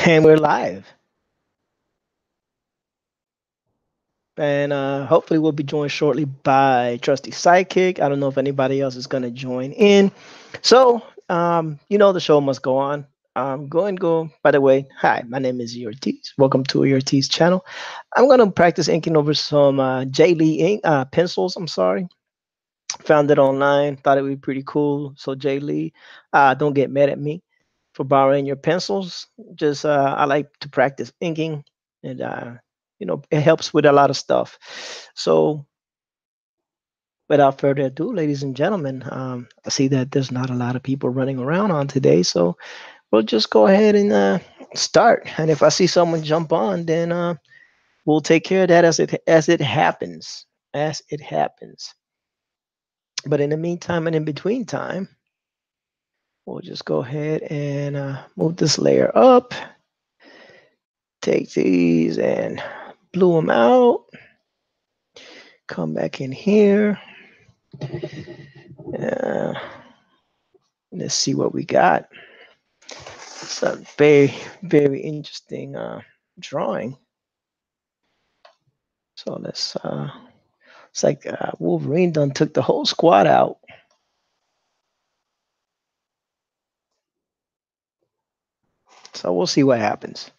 And we're live. And hopefully we'll be joined shortly by Trusty Sidekick. I don't know if anybody else is going to join in. So, the show must go on. Go and go. By the way, hi, my name is Ortiz. Welcome to Ortiz channel. I'm going to practice inking over some J. Lee ink pencils. I'm sorry. Found it online. Thought it would be pretty cool. So, J. Lee, don't get mad at me for borrowing your pencils. Just I like to practice inking, and it helps with a lot of stuff. So without further ado, ladies and gentlemen, I see that there's not a lot of people running around on today, so we'll just go ahead and start. And if I see someone jump on, then we'll take care of that as it happens, as it happens. But in the meantime and in between time, we'll just go ahead and move this layer up. Take these and blue them out. Come back in here. Uh, let's see what we got. It's a very, very interesting drawing. So it's like Wolverine done took the whole squad out. So we'll see what happens.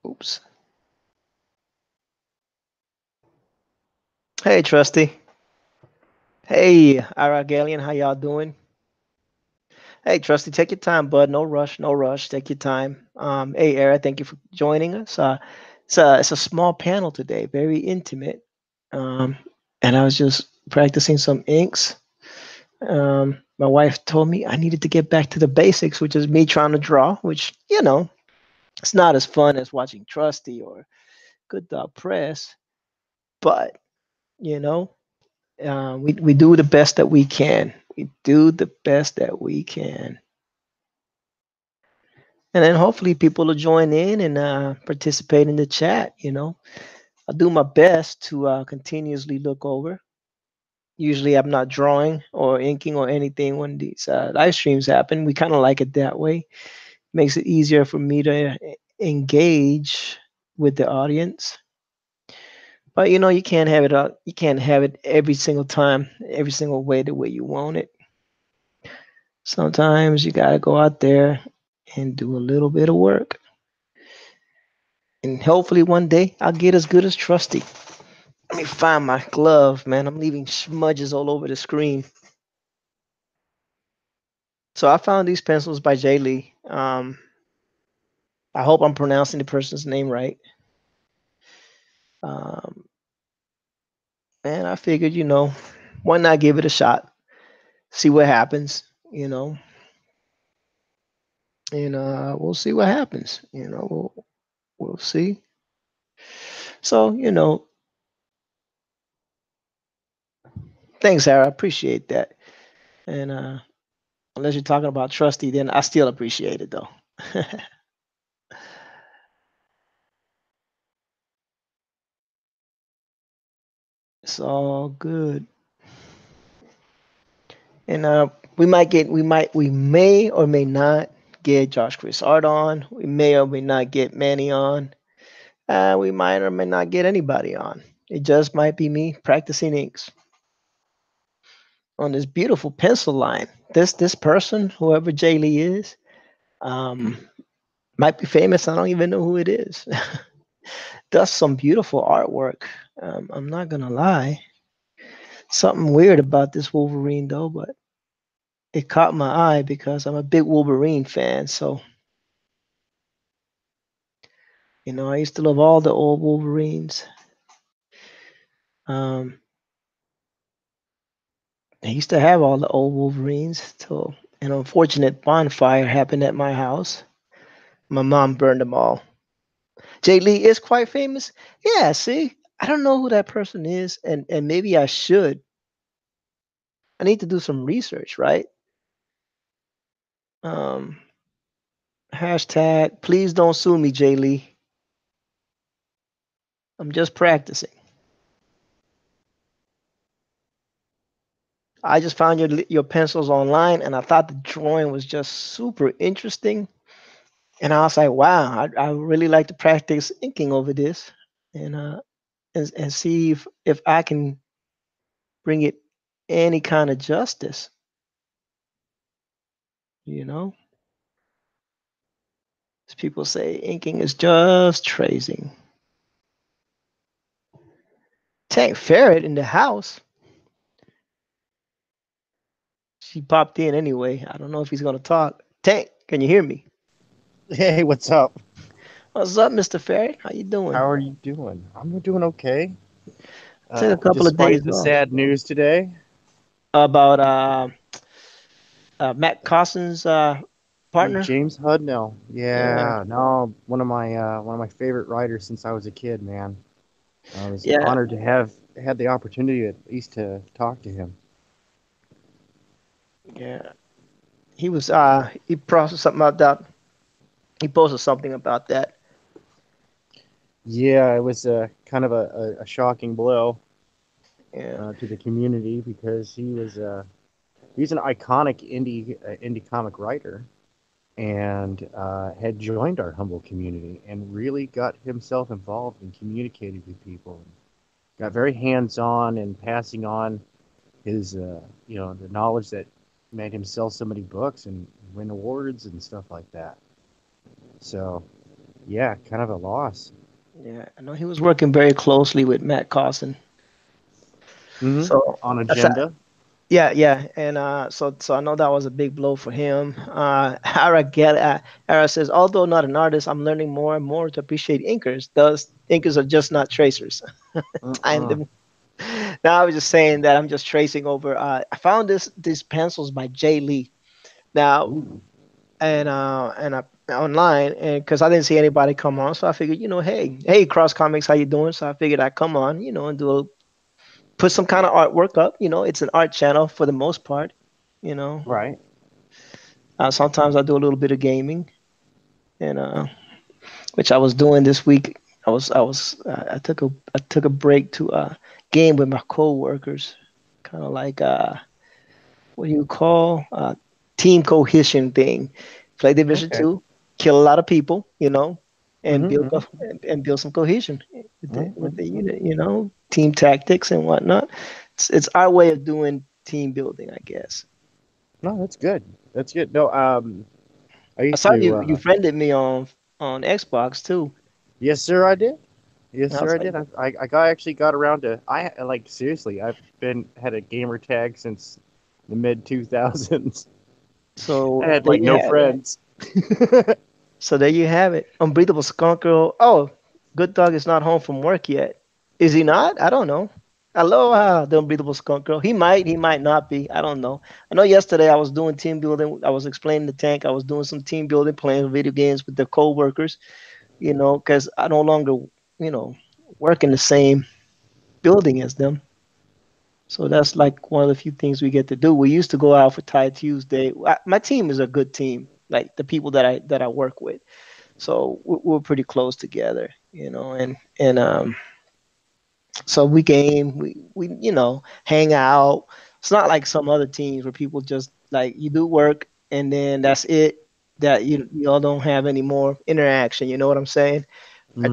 Oops. Hey, Trusty. Hey, Aragalian, how y'all doing? Hey, Trusty, take your time, bud. No rush, no rush. Take your time. Hey, Era, thank you for joining us. It's a small panel today, very intimate. Um, and I was just practicing some inks. My wife told me I needed to get back to the basics, which is me trying to draw, which it's not as fun as watching Trusty or Good Dog Press, but you know, we do the best that we can. We do the best that we can. And then hopefully people will join in and participate in the chat. I'll do my best to continuously look over. Usually, I'm not drawing or inking or anything when these live streams happen. We kind of like it that way. Makes it easier for me to engage with the audience. But you can't have it. You can't have it every single time, every single way the way you want it. Sometimes you gotta go out there and do a little bit of work. And hopefully one day I'll get as good as Trusty. Let me find my glove, man. I'm leaving smudges all over the screen. So I found these pencils by Jay Lee. I hope I'm pronouncing the person's name right. Um, and I figured, why not give it a shot? See what happens, and we'll see what happens. We'll see. So, thanks, Sarah. I appreciate that. And unless you're talking about Trusty, then I still appreciate it, though. It's all good. And we may or may not get Josh Chris Art on. We may or may not get Manny on. We might or may not get anybody on. It just might be me practicing inks on this beautiful pencil line. This person, whoever Jay Lee is, um, might be famous. I don't even know who it is. Does some beautiful artwork. I'm not gonna lie. Something weird about this Wolverine though, but it caught my eye because I'm a big Wolverine fan. So I used to love all the old Wolverines. Um, I used to have all the old Wolverines till an unfortunate bonfire happened at my house. My mom burned them all. Jay Lee is quite famous. Yeah, see, I don't know who that person is, and maybe I should. I need to do some research, right? Um, hashtag, please don't sue me, Jay Lee. I'm just practicing. I just found your pencils online, and I thought the drawing was just super interesting. And I was like, wow, I really like to practice inking over this, and and see if I can bring it any kind of justice. You know, as people say, inking is just tracing. Tank Ferret in the house. She popped in anyway. I don't know if he's gonna talk. Tank, can you hear me? Hey, what's up? What's up, Mr. Ferret? How you doing? How are you doing? I'm doing okay. Took a couple of Despite days the off. sad news today, About Matt Carson's partner. James Hudnell. Yeah, Yeah, no, one of my favorite writers since I was a kid, man. I was yeah, honored to have had the opportunity at least to talk to him. yeah. He posted something about that. He posted something about that. Yeah, it was kind of a shocking blow Yeah, to the community because he's an iconic indie comic writer and had joined our humble community and really got himself involved and communicated with people. Got very hands-on and passing on his, the knowledge that made him sell so many books and win awards and stuff like that. So, yeah, kind of a loss. yeah. I know he was working very closely with Matt Carson. Mm-hmm. So On that's agenda. yeah, yeah, and so I know that was a big blow for him. Ara says, although not an artist, I'm learning more and more to appreciate inkers. Thus, inkers are just not tracers. Time Uh-uh. them. Now I was just saying that I'm just tracing over. I found these pencils by Jay Lee now, Ooh. and online, and because I didn't see anybody come on, so I figured, hey, Cross Comics, how you doing? So I figured I'd come on, and put some kind of artwork up. It's an art channel for the most part. You know, Right. sometimes I do a little bit of gaming, and which I was doing this week. I took a break to game with my coworkers, kind of like what do you call team cohesion thing. Play Division Okay. Two, kill a lot of people, and Mm-hmm. Mm-hmm. build some cohesion with the Mm-hmm. unit, team tactics and whatnot. It's our way of doing team building, I guess. No, that's good. That's good. No, I I used saw to. you friended me on Xbox too. Yes, sir, I did. Yes, I sir, was I like, did. Actually got around to. Like seriously. I've been had a gamer tag since the mid 2000s. I so had there like you no have it. friends. So there you have it. Unbreathable Skunk Girl. Oh, Good Dog is not home from work yet. Is he not? I don't know. Aloha, the Unbreathable Skunk Girl. He might not be. I don't know. I know yesterday I was doing team building. I was explaining the tank. I was doing some team building, playing video games with the co-workers, because I no longer, you know, work in the same building as them. So that's like one of the few things we get to do. We used to go out for Thai Tuesday. My team is a good team, like the people that I work with. So we're pretty close together, and so we game, we hang out. It's not like some other teams where people just like you do work and then that's it. That you all don't have any more interaction. You know what I'm saying? Hmm.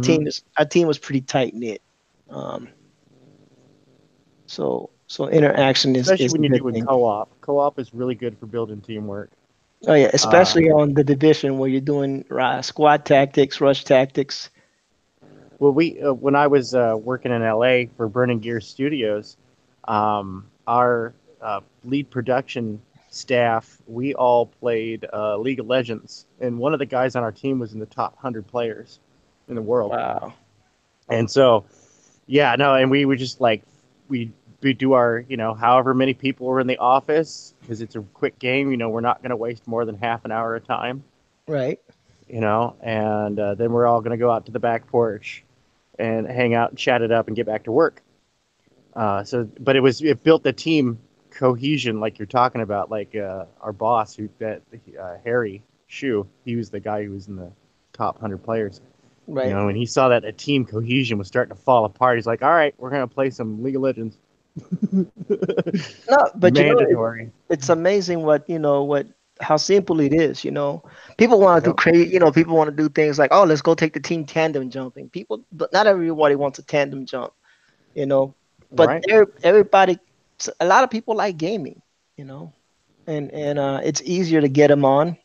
Our team was pretty tight knit. Um, so interaction Especially is when a you're good doing thing. co-op. Co-op is really good for building teamwork. Oh yeah, Uh, especially on the division where you're doing squad tactics, rush tactics. well, we when I was working in LA for Burning Gear Studios, our lead production staff, we all played League of Legends, and one of the guys on our team was in the top 100 players in the world. Wow. And so, yeah, no, and we would just like we we do our however many people were in the office because it's a quick game. We're not going to waste more than half an hour of time. Right. and then we're all going to go out to the back porch and hang out and chat it up and get back to work. But it built the team cohesion like you're talking about. Like our boss, Harry Shu, he was the guy who was in the top 100 players. Right. When he saw that a team cohesion was starting to fall apart, he's like, "All right, we're gonna play some League of Legends." No, but Mandatory. it's amazing what what how simple it is. People want to do Yep. crazy. People want to do things like, oh, let's go take the team tandem jumping. People, but not everybody wants a tandem jump. You know, but Right. everybody, a lot of people like gaming. You know, and it's easier to get them on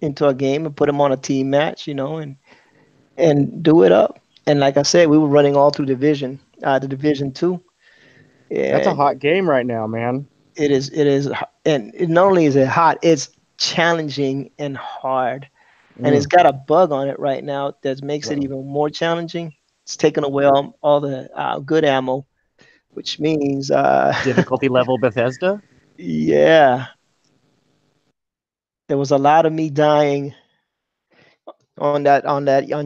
into a game and put them on a team match. And do it up. And like I said, we were running all through the division two. That's a And hot game right now, man. it is, and not only is it hot, it's challenging and hard. And it's Mm. got a bug on it right now that makes it Uh-oh. even more challenging. It's taken away all the good ammo, which means, Difficulty level Bethesda. yeah, there was a lot of me dying on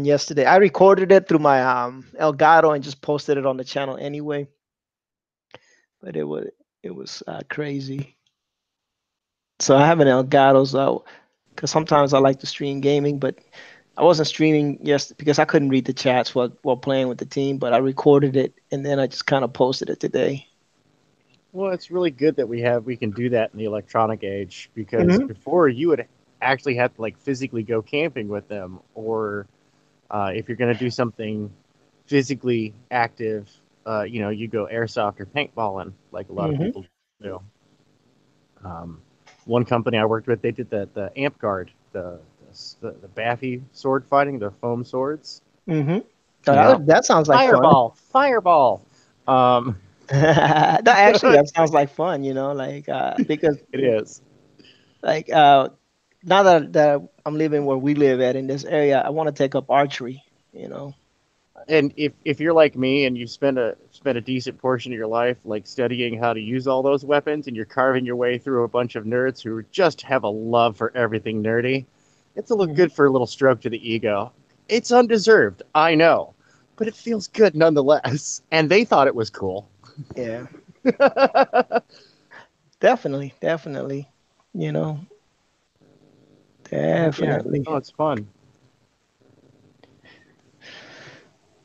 yesterday. I recorded it through my Elgato and just posted it on the channel anyway. But it was crazy. So I have an Elgato, so because sometimes I like to stream gaming, but I wasn't streaming yes because I couldn't read the chats while playing with the team. But I recorded it and then I just kind of posted it today. Well, it's really good that we can do that in the electronic age because Hmm. before you would actually have to like physically go camping with them, or if you're going to do something physically active, you go airsoft or paintballing like a lot of Hmm. people do. Um, One company I worked with, they did the amp guard, the Baffy sword fighting, the foam swords. Hmm. Yeah, That sounds like fun. fireball, fireball. Um, That actually that sounds like fun. Like because it is. like now that I'm living where we live at in this area, I want to take up archery. You know. And if you're like me and you spend a decent portion of your life like studying how to use all those weapons, and you're carving your way through a bunch of nerds who just have a love for everything nerdy, it's a look Hmm. good for a little stroke to the ego. It's undeserved, I know, but it feels good nonetheless. And they thought it was cool. Yeah. Definitely, definitely. You know, Yeah, definitely. no, it's fun.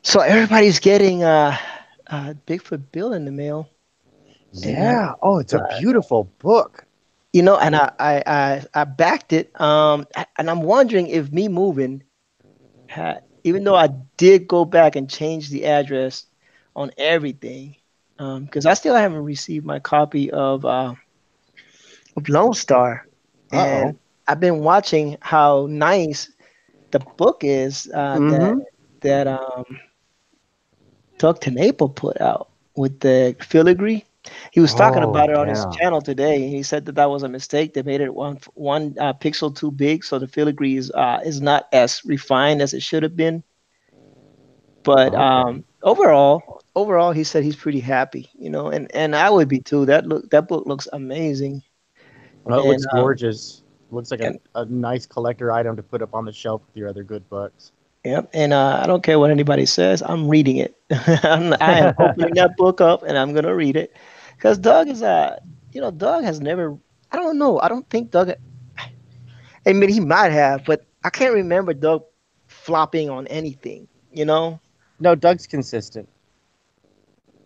So everybody's getting Bigfoot Bill in the mail, and Yeah. Oh, it's a beautiful book. and I backed it. And I'm wondering if me moving, even though I did go back and change the address on everything, because I still haven't received my copy of Lone Star, Uh and oh. I've been watching how nice the book is Mm-hmm. that Doug Tenaple put out with the filigree. He was talking Oh about it on his yeah. channel today. He said that was a mistake. They made it one pixel too big, so the filigree is not as refined as it should have been. But Okay. overall, he said he's pretty happy. And I would be too. That book looks amazing, Well, it and looks gorgeous. Looks like and a nice collector item to put up on the shelf with your other good books. yep. And I don't care what anybody says. I'm reading it. I am opening that book up and I'm gonna read it because Doug is Doug has never. I don't know. I don't think Doug. I mean, he might have, but I can't remember Doug flopping on anything. No, Doug's consistent.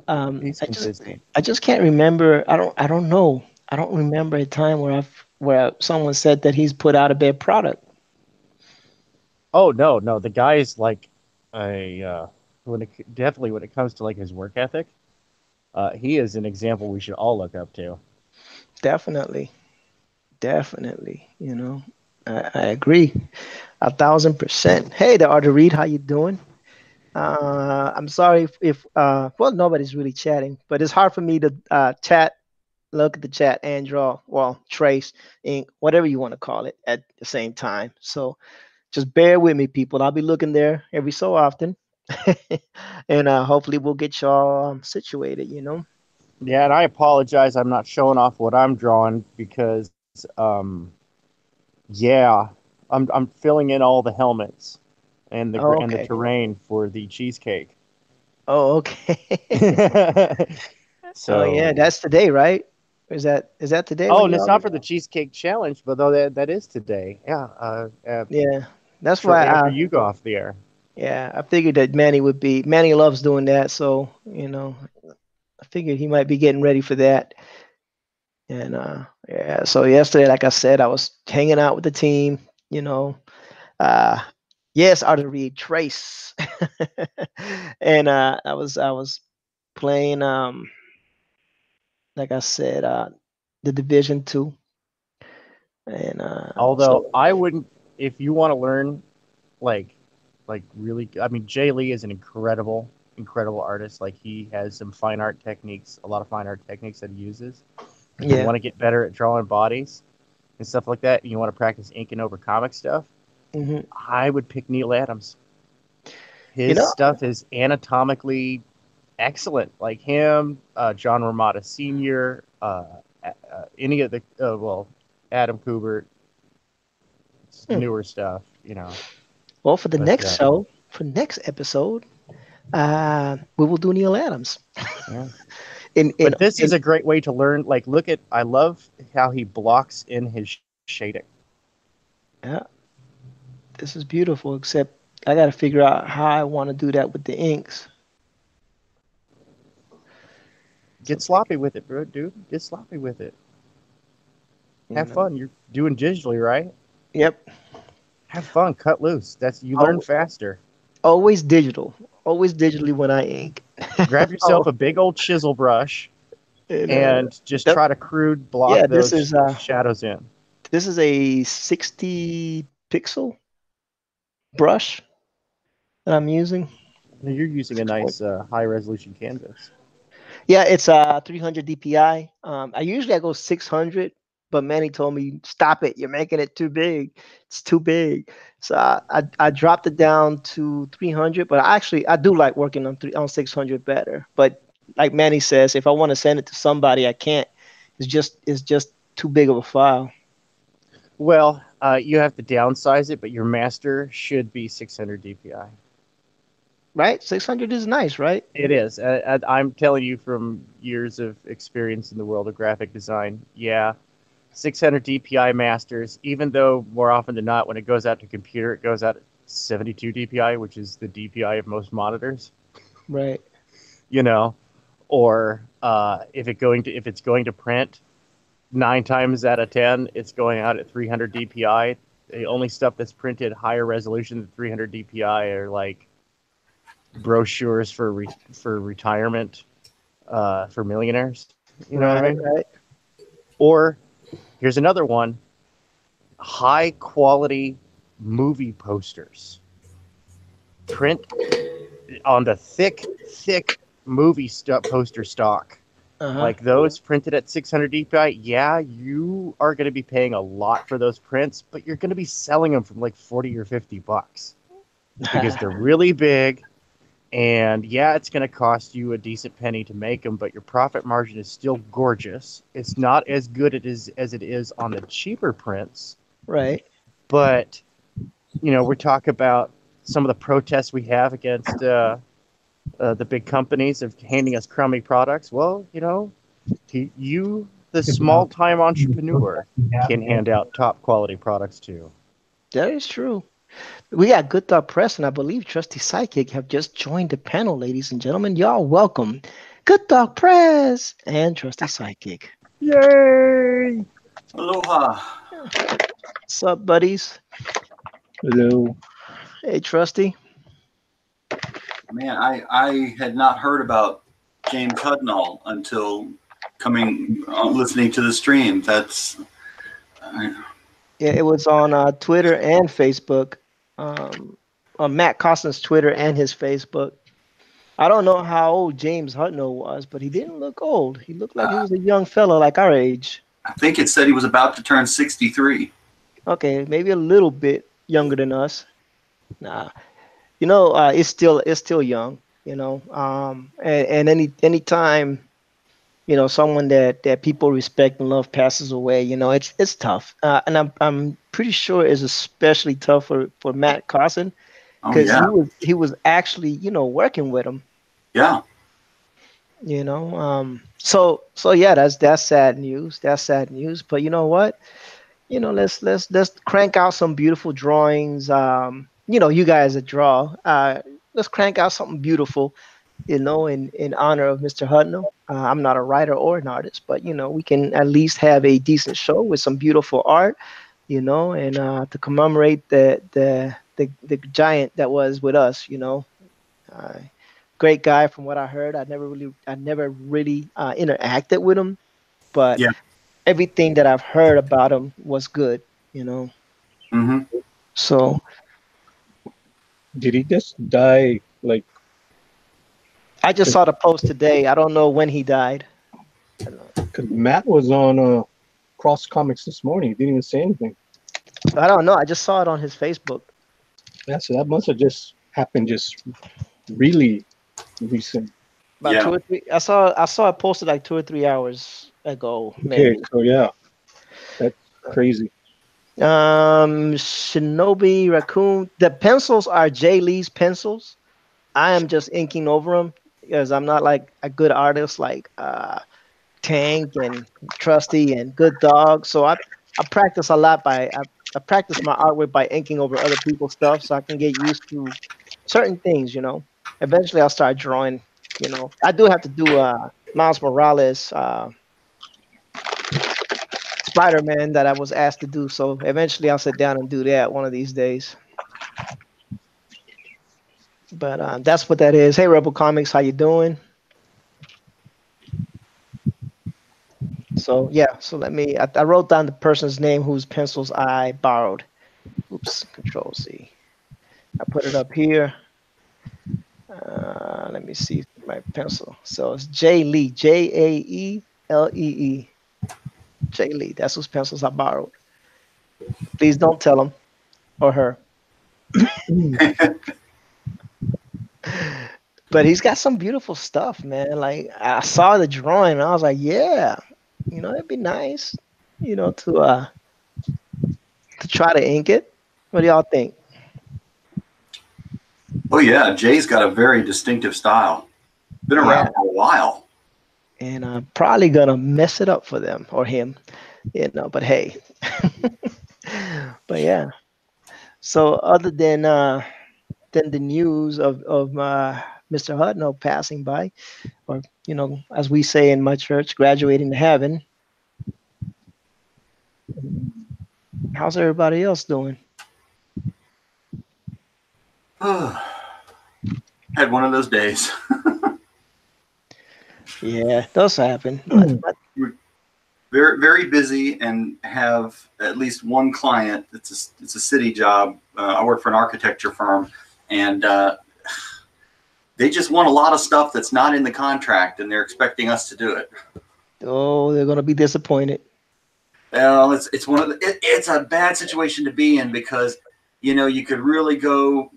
Um, He's I just consistent. I just can't remember. I don't know. I don't remember a time where someone said that he's put out a bad product. Oh no, no, the guy is like a definitely when it comes to like his work ethic, he is an example we should all look up to. Definitely, definitely. I agree 1,000%. Hey there, Arthur Reed. How you doing? I'm sorry if well, nobody's really chatting, but it's hard for me to chat, look at the chat, and draw, well, trace, ink, whatever you want to call it, at the same time. So just bear with me, people. I'll be looking there every so often, and hopefully we'll get y'all situated. Yeah, and I apologize. I'm not showing off what I'm drawing because, yeah. I'm filling in all the helmets and Oh, and the okay. terrain for the cheesecake. Oh, okay. Oh, yeah. So, That's today, right? Is that today oh, when and it's y'all not get? for the cheesecake challenge, but though that is today. Yeah, Yeah. That's why shortly after I you go off the air. yeah, I figured that Manny would be. Manny loves doing that, so I figured he might be getting ready for that. And yeah, so yesterday, like I said, I was hanging out with the team. You know, uh, yes, are to read Trace, and I was playing like I said, the Division 2, and Although so I wouldn't, if you want to learn like really, I mean, Jay Lee is an incredible artist. Like he has some fine art techniques, a lot of fine art techniques that he uses. If you yeah, want to get better at drawing bodies and stuff like that, and you want to practice inking over comic stuff, hmm I would pick Neil Adams. you His know, stuff is anatomically excellent. Like him, John Romita Sr., any of the Adam Kubert, hmm. newer stuff, you know. Well, for the But next show, for next episode, we will do Neil Adams. yeah. In in But this is in a great way to learn. Like, look at, I love how he blocks in his shading. yeah, this is beautiful. Except I got to figure out how I want to do that with the inks. So Get sloppy with it, bro, dude. Get sloppy with it. you Have know, fun. You're doing digitally, right? yep. Have fun. Cut loose. That's you learn Al- faster. Always digital. Always digitally when I ink. Grab Oh, yourself a big old chisel brush and and just that, try to crude block yeah, this those is shadows in. a 60 pixel brush that I'm using. Now, you're using a 6 point. nice high resolution canvas. Yeah, it's 300 DPI. I go 600, but Manny told me stop it. You're making it too big. It's too big. So I dropped it down to 300. But I do like working on 600 better. But like Manny says, if I want to send it to somebody, I can't. It's just too big of a file. Well, you have to downsize it, but your master should be 600 DPI. Right? 600 is nice, right? It is. I'm telling you from years of experience in the world of graphic design. Yeah, 600 DPI masters, even though more often than not, when it goes out to computer, it goes out at 72 DPI, which is the DPI of most monitors, Right. you know, or if it's going to print, 9 times out of 10, it's going out at 300 DPI. The only stuff that's printed higher resolution than 300 DPI are like brochures for retirement for millionaires. You know what I Right, mean? right. Or here's another one: high quality movie posters. Print on the thick movie poster stock. Uh-huh. Like those printed at 600 DPI, yeah, you are going to be paying a lot for those prints, but you're going to be selling them from like 40 or $50 because they're really big. And yeah, it's going to cost you a decent penny to make them, but your profit margin is still gorgeous. It's not as good as it is on the cheaper prints, Right. but we talk about some of the protests we have against the big companies of handing us crummy products. Well, you, the small time entrepreneur, can hand out top quality products too. That is true. We got Good Thought Press, and I believe Trusty Psychic have just joined the panel, ladies and gentlemen. Y'all welcome Good Thought Press and Trusty Psychic. Yay! Aloha. What's up, buddies? Hello. Hey, Trusty. Man, I had not heard about James Hudnall until listening to the stream. Yeah, it was on Twitter and Facebook. Um, on Matt Costin's Twitter and his Facebook. I don't know how old James Hudnall was, but he didn't look old. He looked like he uh, was a young fellow like our age. I think it said he was about to turn 63. Okay, maybe a little bit younger than us. Nah, it's still young. And any time someone that people respect and love passes away, it's tough. And I'm pretty sure it's especially tough for Matt Carson Oh because yeah, he was actually, working with him, yeah. so yeah, that's sad news. That's sad news. But you know what? Let's crank out some beautiful drawings. You guys that draw. Let's crank out something beautiful, in honor of Mr. Hudnall. I'm not a writer or an artist, but we can at least have a decent show with some beautiful art, and to commemorate the giant that was with us. Uh, Great guy from what I heard. I never really interacted with him, but Yeah. everything that I've heard about him was good. You know, Hmm. so Did he just die? Like, I just 'cause saw the post today. I don't know when he died. I don't know. 'cause Matt was on Cross Comics this morning. He didn't even say anything. I don't know. I just saw it on his Facebook. Yeah, so that must have just happened just really recent. About two Yeah. or three. I saw it posted like 2 or 3 hours ago, Okay, maybe. so yeah, that's crazy. Shinobi Raccoon. The pencils are Jay Lee's pencils. I am just inking over them because I'm not like a good artist like Tank and Trusty and Good Dog. So I practice a lot I practice my artwork by inking over other people's stuff so I can get used to certain things. Eventually I'll start drawing. I do have to do Miles Morales Spider-Man that I was asked to do. So eventually I'll sit down and do that one of these days. But that's what that is. Hey Rebel Comics, how you doing? So yeah, so I wrote down the person's name whose pencils I borrowed. Oops, Control C. I put it up here. Let me see my pencil. So it's Jay Lee, Jaeelee. Jay Lee. That's whose pencils I borrowed. Please don't tell him or her. But he's got some beautiful stuff, man. Like I saw the drawing, and I was like, yeah, it'd be nice, to try to ink it. What do y'all think? Oh yeah. Jay's got a very distinctive style. Been Yeah, around for a while. and I'm probably gonna mess it up for them or him, But hey, but yeah. So other than the news of Mr. Hudnall passing by, or as we say in my church, graduating to heaven. How's everybody else doing? Had one of those days. Yeah, those happen. We're very very busy and have at least one client. It's a city job. I work for an architecture firm, and they just want a lot of stuff that's not in the contract, and they're expecting us to do it. Oh, they're gonna be disappointed. Well, it's one of it's a bad situation to be in because you could really go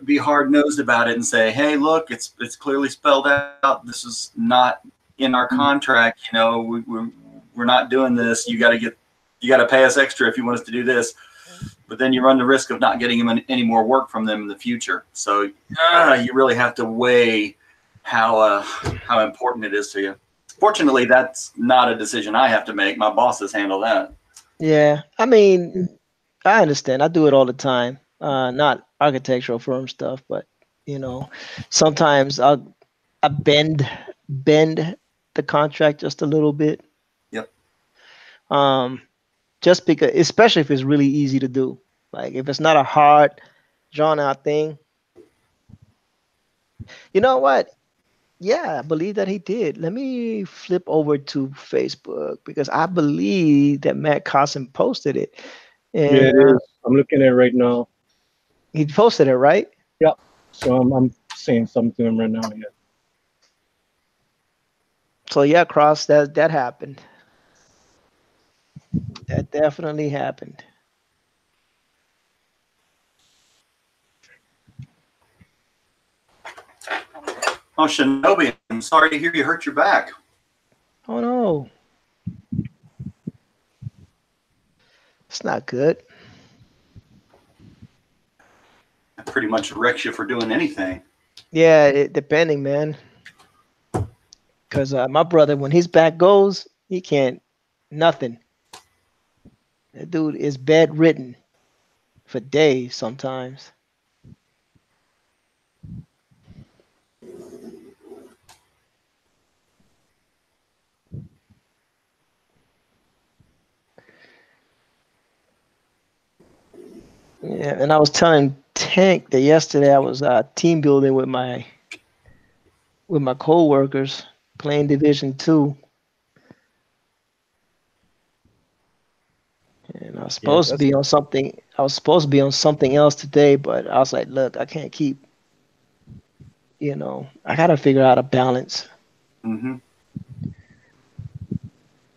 be hard nosed about it and say, hey, look, it's clearly spelled out. This is not in our contract. We're not doing this. You got to pay us extra if you want us to do this. But then you run the risk of not getting any more work from them in the future. So you really have to weigh how important it is to you. Fortunately, that's not a decision I have to make. My bosses handle that. Yeah, I mean, I understand. I do it all the time. Not architectural firm stuff, but you know, sometimes I bend the contract just a little bit. Yep. Um, just because, especially if it's really easy to do. Like if it's not a hard, drawn out thing. You know what? Yeah, I believe that he did. Let me flip over to Facebook because I believe that Matt Carson posted it, Yeah, and it is. I'm looking at it right now. he posted it, right? Yeah, so I'm saying something to him right now. Yeah. So yeah, Cross, that happened. That definitely happened. Oh, Shinobi, I'm sorry to hear you hurt your back. Oh It's not good. That pretty much wrecks you for doing anything. Yeah, depending, man. Because my brother, when his back goes, he can't nothing. That dude is bedridden for days sometimes. Yeah, and I was telling Tank that yesterday I was team building with my coworkers playing Division 2, and I was Yeah, supposed to that's be on something. I was supposed to be on something else today, but I was like, look, I can't keep. I gotta figure out a balance Hmm.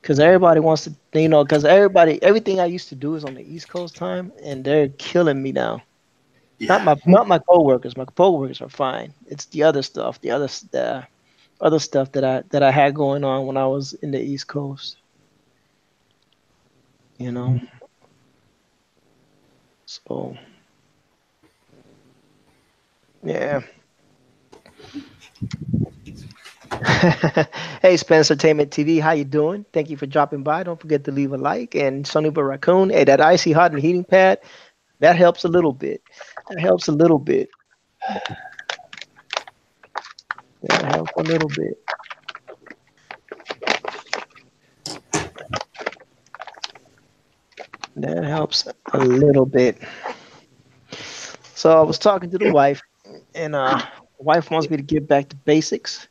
because everybody wants to. Because everything I used to do is on the East Coast time, and they're killing me now. Yeah. Not my coworkers. My coworkers are fine. It's the other stuff, the other stuff that I had going on when I was in the East Coast. You know, so yeah. Hey, Spencer Entertainment TV, how you doing? Thank you for dropping by. Don't forget to leave a like. And Sonny Raccoon, hey, that icy hot and heating pad, that helps a little bit. That helps a little bit. That helps a little bit. That helps a little bit. So I was talking to the wife, and wife wants me to get back to basics.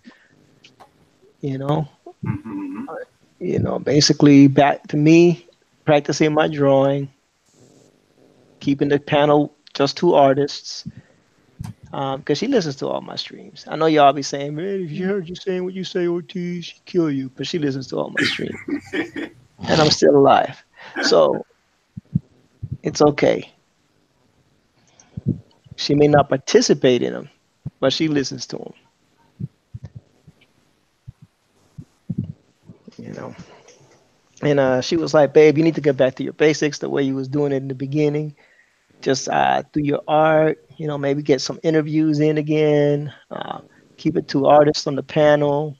You know, Hmm. basically back to me practicing my drawing, keeping the panel just two artists. Because she listens to all my streams. I know y'all be saying, man, if you heard you saying what you say, Ortiz, she'd kill you. But she listens to all my streams, and I'm still alive. So it's okay. She may not participate in them, but she listens to them. You know. And she was like, babe, you need to get back to your basics the way you was doing it in the beginning. Just do your art, maybe get some interviews in again. Keep it to artists on the panel,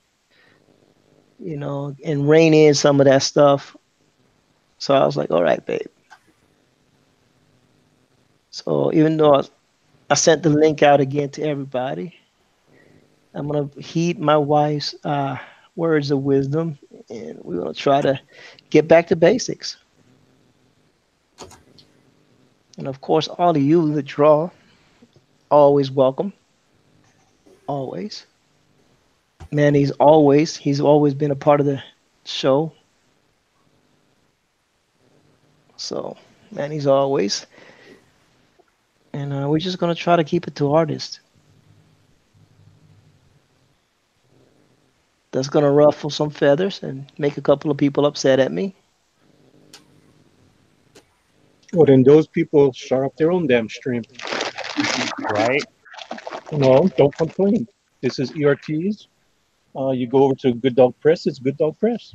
and rein in some of that stuff. So I was like, all right, babe. So even though I sent the link out again to everybody, I'm gonna heed my wife's words of wisdom, and we're gonna try to get back to basics. And of course, all of you that draw, always welcome, always. Man, he's always been a part of the show. So, man, he's always, and we're just gonna try to keep it to artists. That's gonna ruffle some feathers and make a couple of people upset at me. Well, then those people start up their own damn stream. right. No, don't complain. This is ERTs. You go over to Good Dog Press. It's Good Dog Press.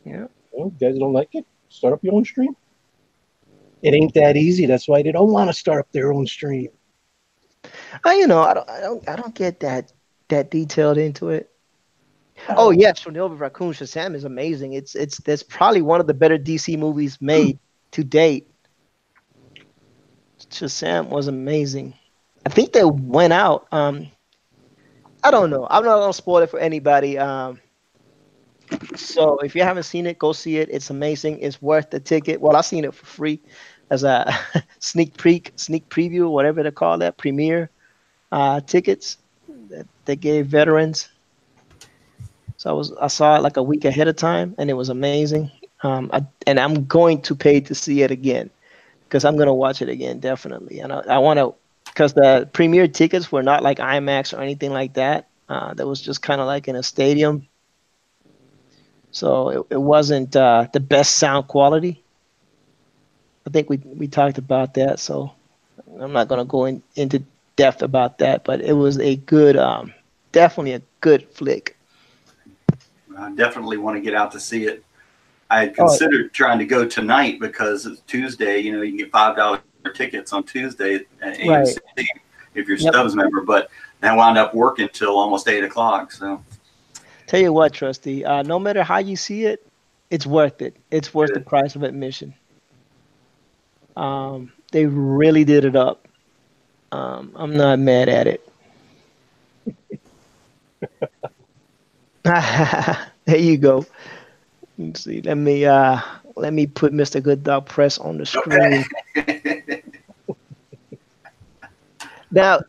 Yeah. Well, you guys don't like it? Start up your own stream. It ain't that easy. That's why they don't want to start up their own stream. I don't get that detailed into it. Oh yes, Chernobyl Raccoon Shazam is amazing. It's that's probably one of the better DC movies made to date. Shazam was amazing. I think they went out. I don't know. I'm not gonna spoil it for anybody. So if you haven't seen it, go see it. It's amazing. It's worth the ticket. Well, I've seen it for free as a sneak preview, whatever they call that, premiere tickets that they gave veterans. So I saw it like a week ahead of time, and it was amazing. And I'm going to pay to see it again because I'm gonna watch it again definitely. And I want to because the premiere tickets were not like IMAX or anything like that. That was just kind of like in a stadium, so it wasn't the best sound quality. I think we talked about that, so I'm not gonna go into depth about that. But it was a good, definitely a good flick. I definitely want to get out to see it. I had Oh, considered trying to go tonight because it's Tuesday. You know, you can get $5 tickets on Tuesday at right. AMC if you're a Yep. Stubbs member. But I wound up working till almost 8 o'clock. So Tell you what, Trusty, no matter how you see it, it's worth it. It's worth the good. price of admission. They really did it up. I'm not mad at it. There you go. Let's see. Let me put Mr. Good Dog Press on the screen. Okay. Now,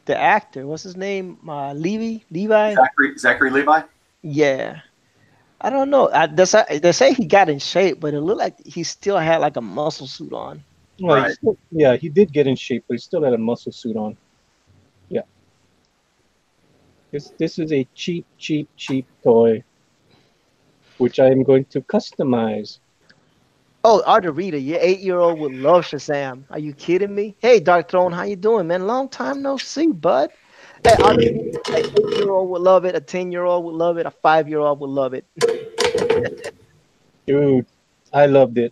the actor, what's his name? Levi. Zachary Levi. Yeah, I don't know. They say he got in shape, but it looked like he still had like a muscle suit on. Well, Right. yeah, he did get in shape, but he still had a muscle suit on. Yeah, this is a cheap, cheap, cheap toy, which I am going to customize. Oh, Arterita, your 8-year-old would love Shazam. Are you kidding me? Hey, Dark Throne, how you doing, man? Long time no see, bud. Hey, Arterita, an 8-year-old would love it. A 10-year-old would love it. A 5-year-old would love it. Dude, I loved it.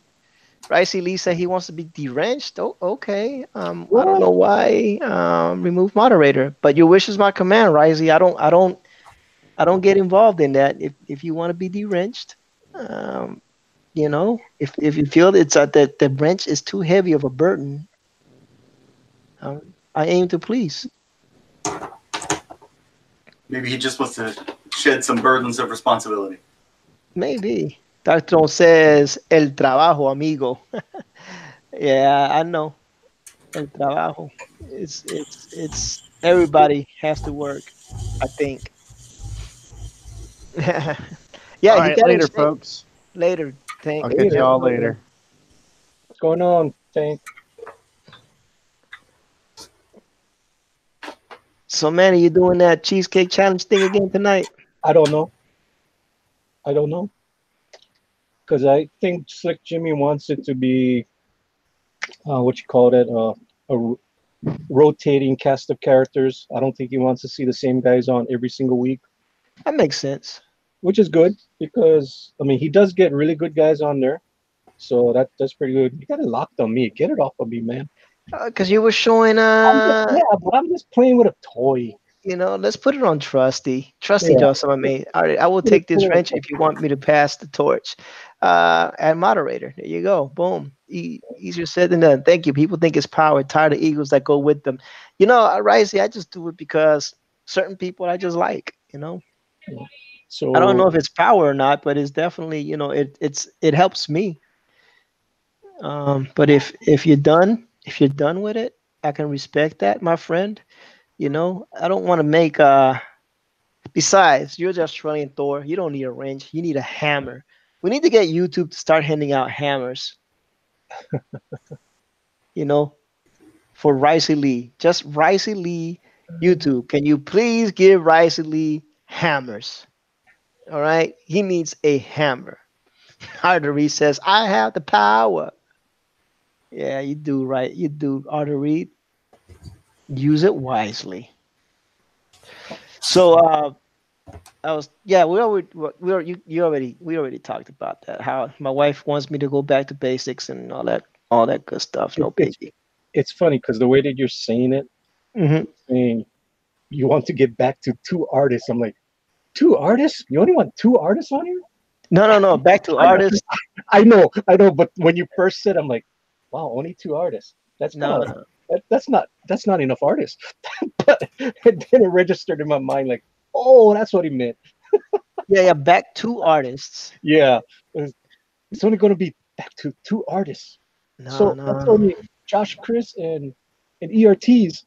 Ricey Lee said he wants to be drenched. Oh, okay. I don't What? know why. Remove moderator, but your wish is my command, Ricey. I don't get involved in that. If you want to be drenched, um, if you feel it's that the wrench is too heavy of a burden, I aim to please. Maybe he just wants to shed some burdens of responsibility. Maybe. Darkthrone says el trabajo, amigo. Yeah, I know. El trabajo. It's everybody has to work, I think. All Yeah, he right, got in later, shape folks. later. Tank. I'll catch Later. y'all later. What's going on, Tank? So, man, are you doing that cheesecake challenge thing again tonight? I don't know. I don't know. Because I think Slick Jimmy wants it to be, what you call it, rotating cast of characters. I don't think he wants to see the same guys on every single week, That makes sense. which is good because, I mean, he does get really good guys on there. So that's pretty good. You got it locked on me. Get it off of me, man. Because you were showing, Yeah, but I'm just playing with a toy. let's put it on Trusty. Trusty Yeah. does some of me. All right, I will take this wrench if you want me to pass the torch. And moderator. There you go. Boom. Easier said than done. Thank you. People think it's power. Tired of egos that go with them. Risey, I just do it because certain people I just like. I don't So know if it's power or not, but it's definitely, it helps me. But if you're done with it, I can respect that, my friend. I don't want to make besides, you're just Australian Thor. You don't need a wrench. You need a hammer. We need to get YouTube to start handing out hammers, you know, for Ricey Lee. Just Ricey Lee YouTube. Can you please give Ricey Lee hammers? All right. He needs a hammer. Artery says, I have the power. Yeah, you do right. You do, Artery. Use it wisely. So I was yeah, we already talked about that. How my wife wants me to go back to basics and all that good stuff. it, No it's biggie. it's funny because the way that you're saying it, Hmm. saying you want to get back to two artists. I'm like, two artists? You only want two artists on here? No, no, no. Back to I, artists. I know. But when you first said, I'm like, wow, only two artists. That's kind No, of no. that's not enough artists. But then it registered in my mind like, oh, that's what he meant. Yeah, yeah. Back to artists. Yeah, it's only going to be back to two artists. No, So that's no, only Josh, Chris, and ERTs.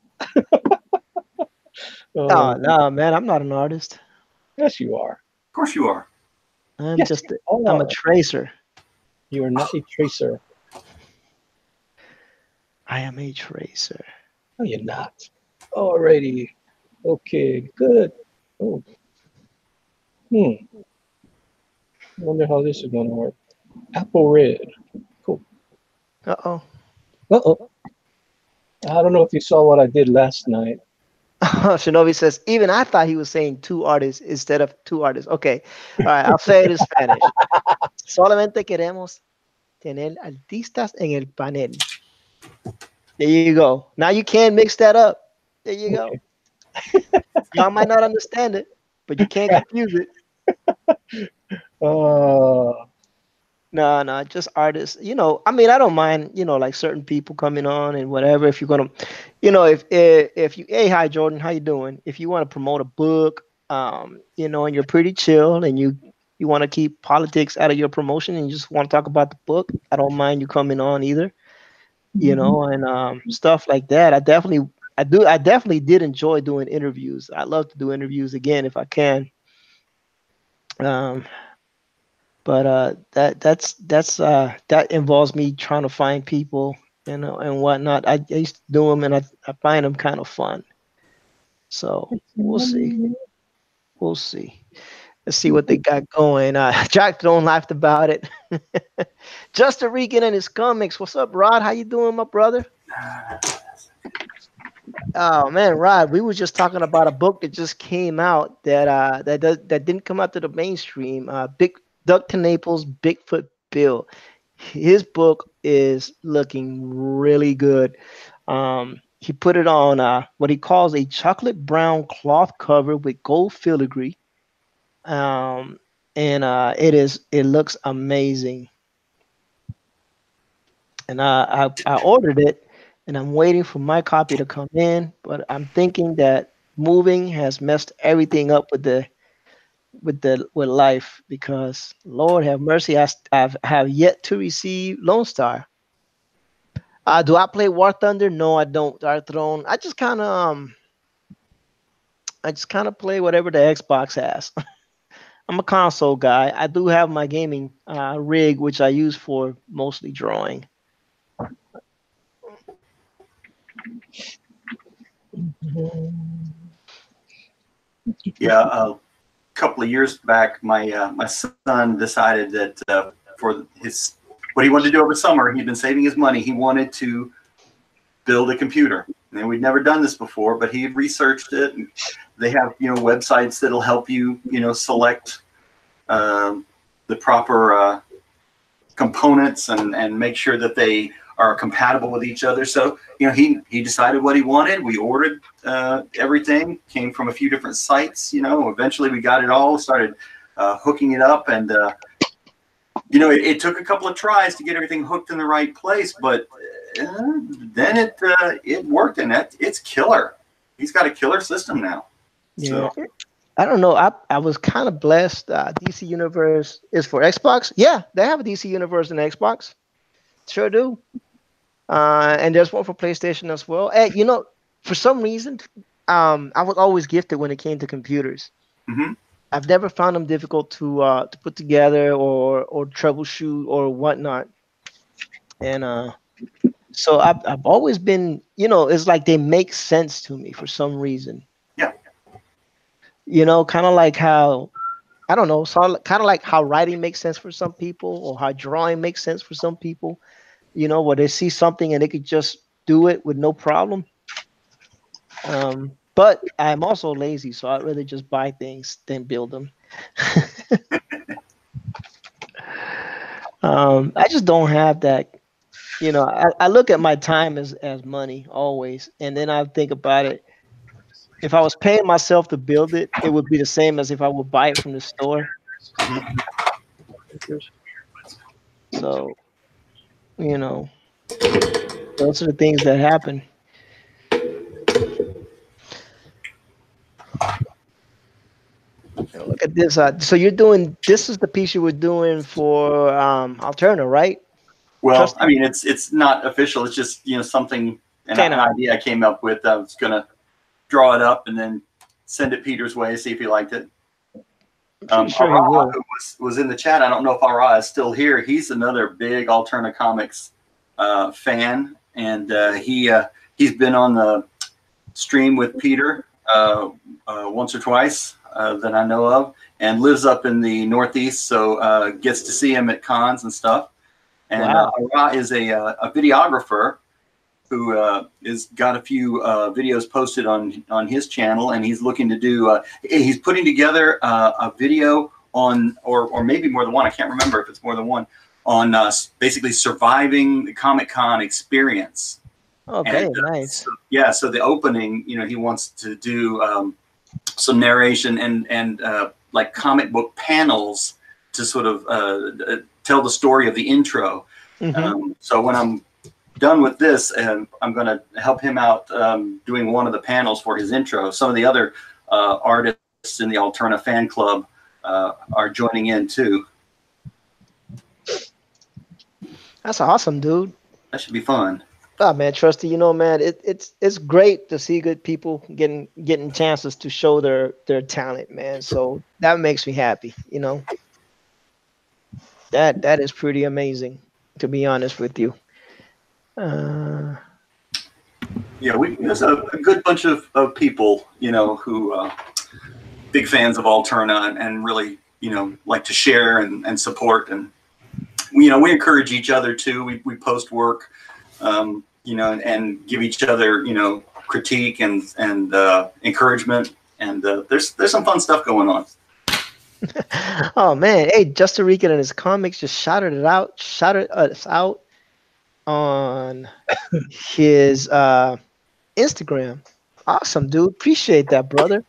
no, Oh, no, man. I'm not an artist. yes, you are. Of course you are. I'm Yes, just. you I'm a are. tracer. You are not a tracer. I am a tracer. No, you're not. Alrighty. Okay, good. Oh, hmm. Wonder how this is gonna work. Apple red. Cool. Uh oh. Uh-oh. I don't know if you saw what I did last night. Shinobi says, even I thought he was saying two artists instead of two artists. Okay. All right. I'll say it in Spanish. Solamente queremos tener artistas en el panel. There you go. Now you can't mix that up. There you go. Okay. Y'all might not understand it, but you can't confuse it. Uh, No, no, just artists. I mean, I don't mind, like certain people coming on and whatever. If you're gonna, if you, hey, hi Jordan, how you doing? If you want to promote a book, and you're pretty chill and you want to keep politics out of your promotion and you just want to talk about the book, I don't mind you coming on either. And stuff like that. I definitely did enjoy doing interviews. I love to do interviews again if I can. Um, but that involves me trying to find people and whatnot. I used to do them and I find them kind of fun. So we'll see. We'll see. Let's see what they got going. Jack don't laughed about it. Justin Regan and his comics. What's up, Rod? How you doing, my brother? Oh man, Rod, we were just talking about a book that just came out that didn't come out to the mainstream. Big Doug Naples, Bigfoot Bill. His book is looking really good. He put it on what he calls a chocolate brown cloth cover with gold filigree. Um, and it looks amazing. And I ordered it, and I'm waiting for my copy to come in. But I'm thinking that moving has messed everything up with life because Lord have mercy, have yet to receive Lone Star. Do I play War Thunder? No, I don't. Dark Throne. I just kind of play whatever the Xbox has. I'm a console guy. I do have my gaming rig, which I use for mostly drawing. Yeah, a couple of years back, my son decided that for his what he wanted to do over summer, he'd been saving his money. He wanted to build a computer, and we'd never done this before. But he researched it, and they have websites that'll help you select the proper components and make sure that they are compatible with each other. So he decided what he wanted. We ordered everything, came from a few different sites. Eventually we got it all, started hooking it up, and it took a couple of tries to get everything hooked in the right place, but then it worked, and it's killer. He's got a killer system now. Yeah. So. I don't know. I was kind of blessed. DC Universe is for Xbox. Yeah, they have a DC Universe in Xbox. Sure do. And there's one for PlayStation as well. And for some reason, I was always gifted when it came to computers. Mm-hmm. I've never found them difficult to put together or troubleshoot or whatnot. And so I've always been, it's like they make sense to me for some reason. Yeah. Kind of like how, I don't know, so kind of like how writing makes sense for some people or how drawing makes sense for some people, where they see something and they could just do it with no problem. But I'm also lazy, so I'd rather just buy things than build them. I just don't have that. I look at my time as money always, and then I think about it. If I was paying myself to build it, it would be the same as if I would buy it from the store. So, those are the things that happen. Look at this. So this is the piece you were doing for Alterna, right? Well, I mean, it's not official. It's just something, an idea I came up with. I was gonna draw it up and then send it Peter's way, see if he liked it. Sure he will. Who was in the chat. I don't know if Ara is still here. He's another big Alterna Comics fan, and he's been on the stream with Peter once or twice that I know of, and lives up in the Northeast, so gets to see him at cons and stuff. And wow. Ara is a videographer who is got a few videos posted on his channel, and he's looking to do. He's putting together a video on, or maybe more than one. I can't remember if it's more than one, on basically surviving the Comic-Con experience. Okay, And, nice. so the opening, he wants to do some narration and like comic book panels to sort of tell the story of the intro. So when I'm done with this, I'm going to help him out doing one of the panels for his intro. Some of the other artists in the Alterna fan club are joining in too. That's awesome, dude. That should be fun. Oh man, Trusty, man, it's great to see good people getting chances to show their talent, man. So that makes me happy, That is pretty amazing, to be honest with you. Yeah, there's a good bunch of people, who big fans of Alterna and really, like to share and support, and we encourage each other too. We post work, and give each other, critique and encouragement, and there's some fun stuff going on. Oh man, hey, Justin Rican and his comics just shouted us out on his Instagram. Awesome, dude. Appreciate that, brother.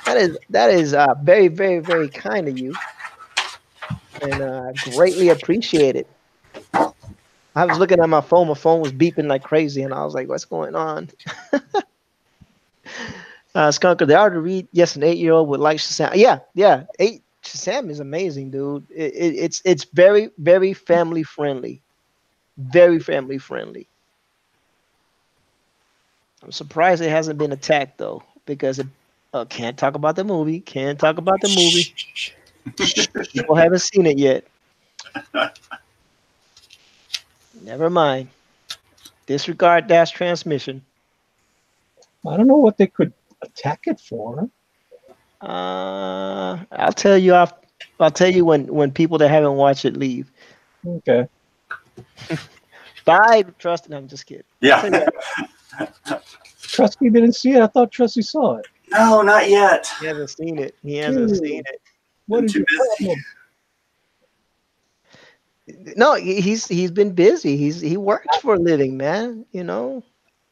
That is very, very, very kind of you, and greatly appreciate it. I was looking at my phone. My phone was beeping like crazy, and I was like, "What's going on?" Skunker, they are to read. Yes, an 8-year-old would like Shazam. Yeah. Shazam is amazing, dude. It's very, very family friendly. Very family friendly. I'm surprised it hasn't been attacked though, because it can't talk about the movie. Can't talk about the movie. People haven't seen it yet. Never mind. Disregard dash transmission. I don't know what they could attack it for. I'll tell you I'll tell you when people that haven't watched it leave. Okay. Bye, Trusty. No, I'm just kidding. Yeah. Trusty didn't see it. I thought Trusty saw it. No, not yet. He hasn't seen it. He hasn't seen it. What is Too your busy. problem? No, he's been busy. He works for a living, man.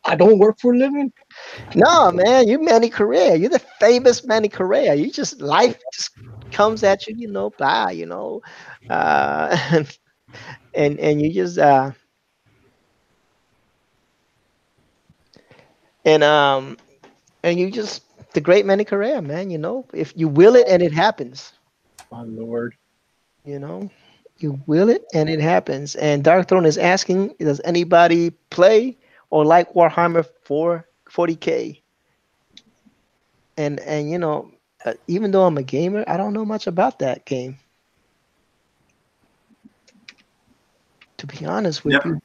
I don't work for a living. No, man, you Manny Correa. You're the famous Manny Correa. You just life just comes at you, blah, and you just and you just the great Manny Correa, man. If you will it and it happens. My lord. You will it and it happens. And Dark Throne is asking, does anybody play or like Warhammer 40K? And even though I'm a gamer, I don't know much about that game. To be honest with you.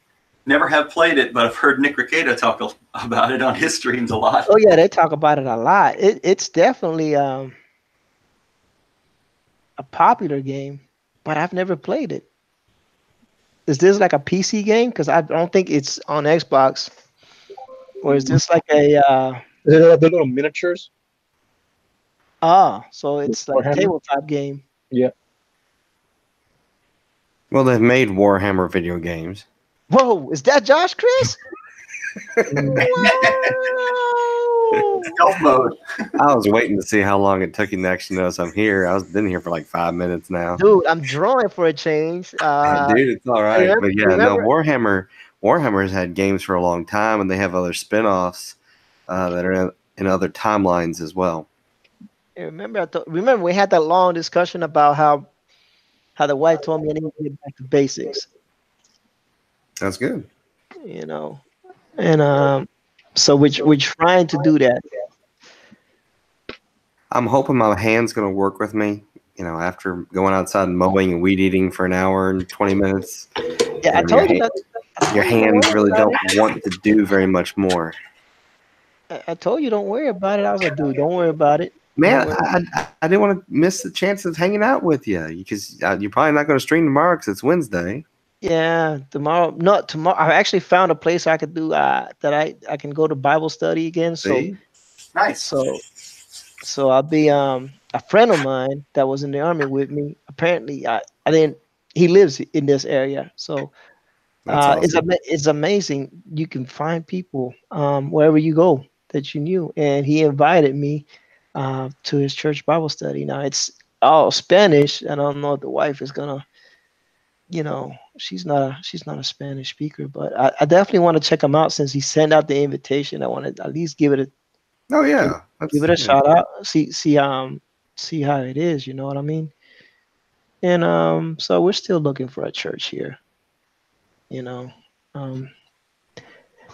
Never have played it, but I've heard Nick Recato talk about it on his streams a lot. Oh yeah, they talk about it a lot. It's definitely a popular game, but I've never played it. Is this like a PC game? Because I don't think it's on Xbox. Or is this like a Is it the little miniatures? So it's like a tabletop game. Yeah. Well, they've made Warhammer video games. Whoa, is that Josh Chris? Stealth mode. I was waiting to see how long it took you to actually notice I'm here. I've been here for like 5 minutes now. Dude, I'm drawing for a change. Dude, it's all right. But yeah, no, Warhammer has had games for a long time, and they have other spin-offs that are in other timelines as well. Remember we had that long discussion about how the wife told me I need to get back to basics. That's good. And so we're trying to do that. I'm hoping my hand's going to work with me. After going outside and mowing and weed eating for an hour and 20 minutes. Yeah, I told you that. Your hands really don't want to do very much more. I told you don't worry about it. I was like, dude, don't worry about it. Man, I didn't want to miss the chance of hanging out with you because you're probably not going to stream tomorrow because it's Wednesday. Yeah, tomorrow. Not tomorrow. I actually found a place I could do that I can go to Bible study again. So See? Nice. so so I'll be a friend of mine that was in the army with me. Apparently, I didn't. He lives in this area, so That's awesome. it's amazing. You can find people wherever you go that you knew, and he invited me to his church Bible study. Now it's all Spanish, and I don't know if the wife is gonna, she's not a Spanish speaker, but I definitely want to check him out since he sent out the invitation. I want to at least Oh give, yeah. give That's it a yeah. shout out, see how it is. You know what I mean? And so we're still looking for a church here. You know, um,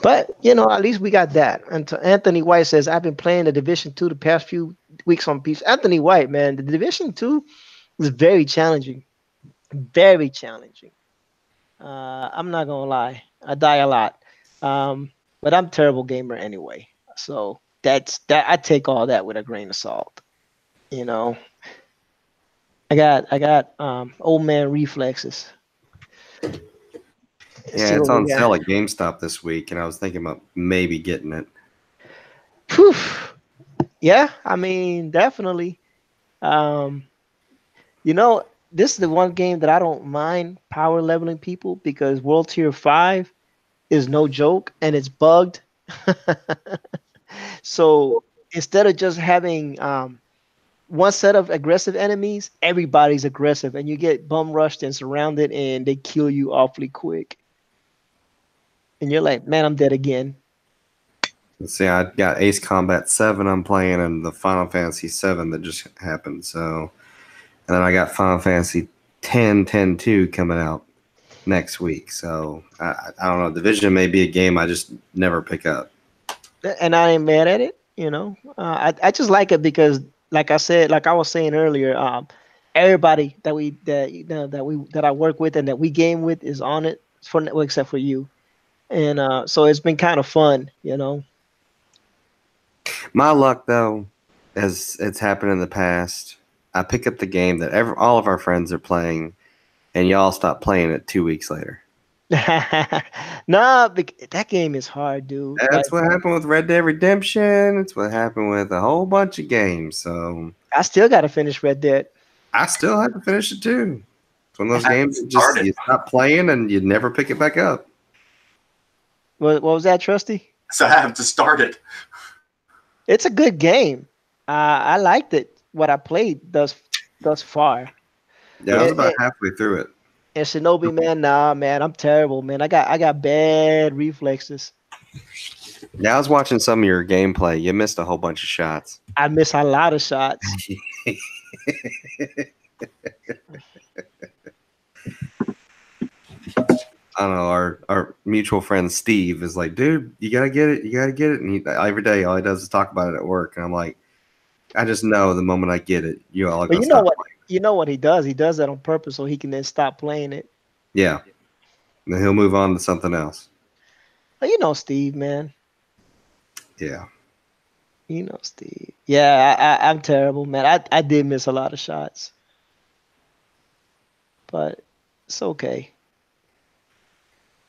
but at least we got that. And to Anthony White says, I've been playing the Division Two the past few weeks on PC. Anthony White, man, the Division Two is very challenging, very challenging. I'm not gonna lie, I die a lot, but I'm a terrible gamer anyway. So that's that. I take all that with a grain of salt. You know, I got old man reflexes. Let's Yeah, see it's what we on got. sale at GameStop this week, and I was thinking about maybe getting it. Whew. Yeah, I mean, definitely. Um, this is the one game that I don't mind power leveling people because World Tier 5 is no joke and it's bugged. So instead of just having one set of aggressive enemies, everybody's aggressive and you get bum rushed and surrounded and they kill you awfully quick. And you're like, man, I'm dead again. Let's see, I got Ace Combat 7 I'm playing, and the Final Fantasy 7 that just happened. So, and then I got Final Fantasy 10 coming out next week. So I don't know. Division may be a game I just never pick up. And I ain't mad at it. I just like it because, like I said, like I was saying earlier, everybody that I work with and that we game with is on it well, except for you, and so it's been kind of fun. My luck, though, as it's happened in the past, I pick up the game that all of our friends are playing, and y'all stop playing it 2 weeks later. Nah, that game is hard, dude. Like That's what happened with Red Dead Redemption. It's what happened with a whole bunch of games. So I still got to finish Red Dead. I still have to finish it too. It's one of those I games haven't that just started. you stop playing and you never pick it back up. What was that, Trusty? So I have to start it. It's a good game. I liked it. What I played thus far. Yeah, I was about halfway through it. And Shinobi, man, nah, man, I'm terrible, man. I got bad reflexes. Yeah, I was watching some of your gameplay. You missed a whole bunch of shots. I miss a lot of shots. I don't know. Our mutual friend Steve is like, dude, you gotta get it. You gotta get it. And every day, all he does is talk about it at work. And I'm like, I just know the moment I get it, you all are But gonna you know stop what? playing. You know what he does? He does that on purpose so he can then stop playing it. Yeah, and then he'll move on to something else. But you know Steve, man. Yeah. You know Steve. Yeah, I'm terrible, man. I did miss a lot of shots, but it's okay.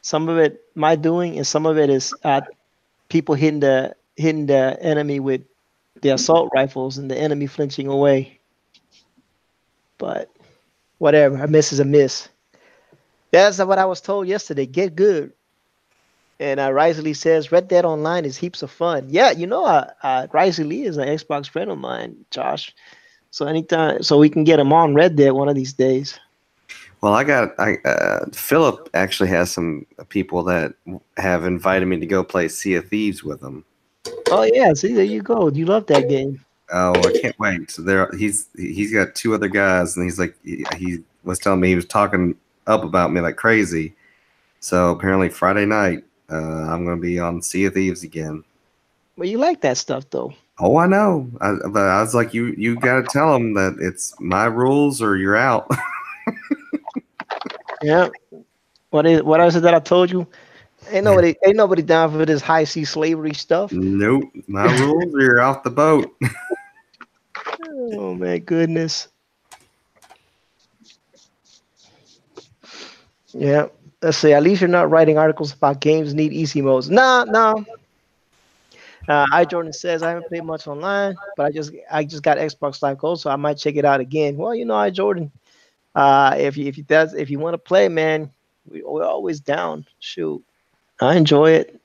Some of it my doing, and some of it is people hitting the enemy with the assault rifles and the enemy flinching away. But whatever, a miss is a miss. That's what I was told yesterday. Get good. And Rice Lee says Red Dead Online is heaps of fun. Yeah, Rice Lee is an Xbox friend of mine, Josh. So anytime, so we can get him on Red Dead one of these days. Well, Philip actually has some people that have invited me to go play Sea of Thieves with them. Oh yeah, see there you go. You love that game. Oh, I can't wait. So he's got two other guys, and he's like he was telling me he was talking up about me like crazy. So apparently Friday night, I'm going to be on Sea of Thieves again. Well, you like that stuff though. Oh, I know. But I was like, you got to tell them that it's my rules or you're out. Yeah. What is it that I told you? Ain't nobody down for this high sea slavery stuff. Nope, my rules or you're off the boat. Oh my goodness. Yeah. Let's see. At least you're not writing articles about games need easy modes. Nah, no. I Jordan says I haven't played much online, but I just got Xbox Live Gold, so I might check it out again. Well, I Jordan. If you want to play, man, we're always down. Shoot, I enjoy it.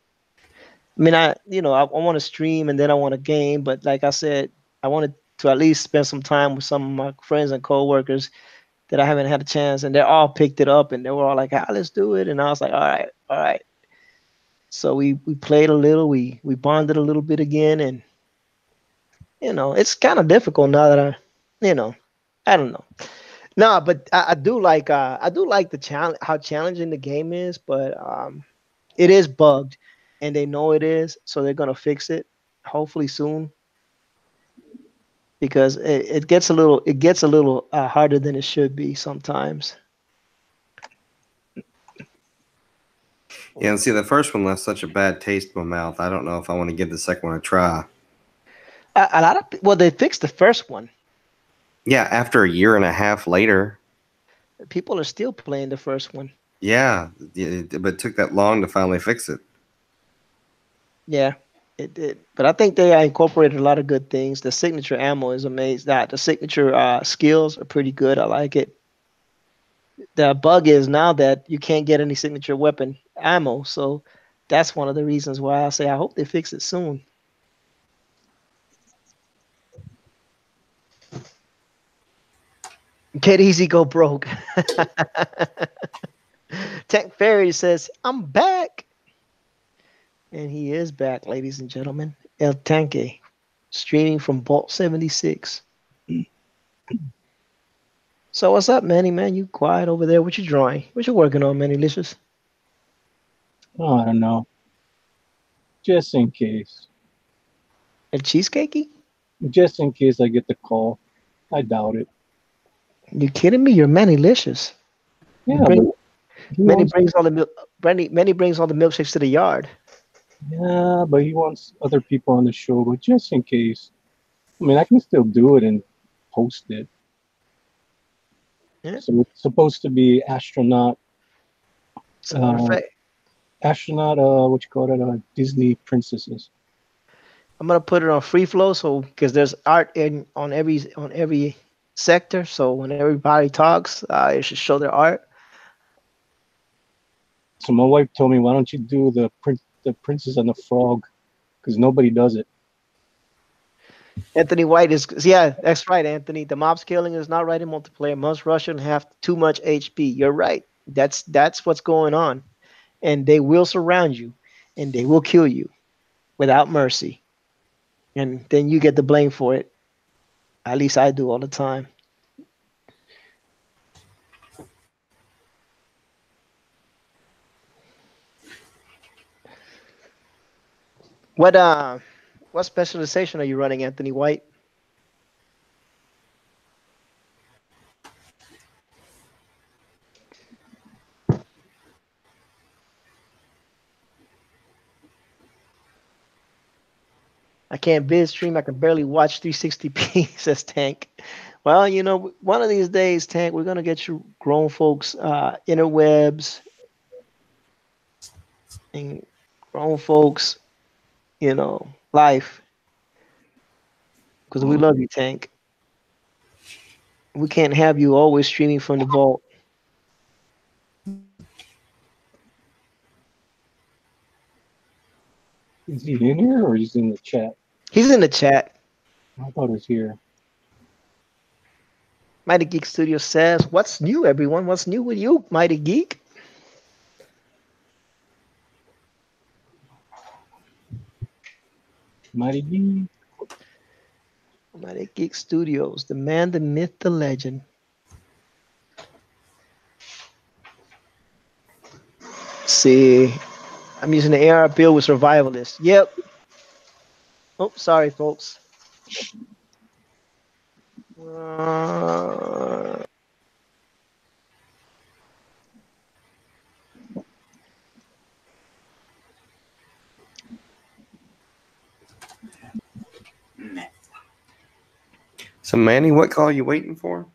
I mean, I want to stream and then I want to game, but like I said, I wanted to at least spend some time with some of my friends and coworkers that I haven't had a chance, and they all picked it up and they were all like, "Ah, let's do it," and I was like, "All right, all right." So we played a little, we bonded a little bit again, and it's kind of difficult now that you know, I don't know. No, but I do like the challenge, how challenging the game is, but it is bugged, and they know it is, so they're gonna fix it hopefully soon because it gets a little harder than it should be sometimes. Yeah, and see, the first one left such a bad taste in my mouth. I don't know if I want to give the second one a try. Well, they fixed the first one. Yeah, after a year and a half later. People are still playing the first one. Yeah, but it took that long to finally fix it. Yeah, it did. But I think they incorporated a lot of good things. The signature ammo is amazing. That the signature skills are pretty good. I like it. The bug is now that you can't get any signature weapon ammo, so that's one of the reasons why I say I hope they fix it soon. Get easy, go broke. Tech Fairy says, "I'm back." And he is back, ladies and gentlemen. El Tanque, streaming from Vault 76. So what's up, Manny, man? You quiet over there. What you drawing? What you working on, Manny Licious? Oh, I don't know. Just in case. A cheesecakey? Just in case I get the call. I doubt it. You kidding me? You're Manny Licious. Yeah, Bring, but he Manny wants. brings all the milk. Manny brings all the milkshakes to the yard. Yeah, but he wants other people on the show. But just in case, I mean, I can still do it and post it. Yeah. So it's supposed to be astronaut. As a matter of Uh, fact, astronaut. What you call it? Disney princesses. I'm gonna put it on free flow, so because there's art in on every sector, so when everybody talks, it should show their art. So my wife told me, why don't you do the princess and the frog? Because nobody does it. Anthony White is yeah, that's right, Anthony. The mob scaling is not right in multiplayer. Must rush and have too much HP. You're right. That's what's going on, and they will surround you, and they will kill you without mercy, and then you get the blame for it. At least I do all the time. What uh, what specialization are you running, Anthony White? I can't vid stream. I can barely watch 360p. Says Tank. Well, one of these days, Tank, we're gonna get you grown folks interwebs and grown folks, life because we love you, Tank. We can't have you always streaming from the vault. Is he in here or he's in the chat? He's in the chat. I thought he was here. Mighty Geek Studio says, "What's new, everyone? What's new with you, Mighty Geek?" Mighty B. Mighty Geek Studios, the man, the myth, the legend. See, I'm using the AR build with survivalist. Yep. Oh, sorry, folks. Uh, So, Manny, what call are you waiting for?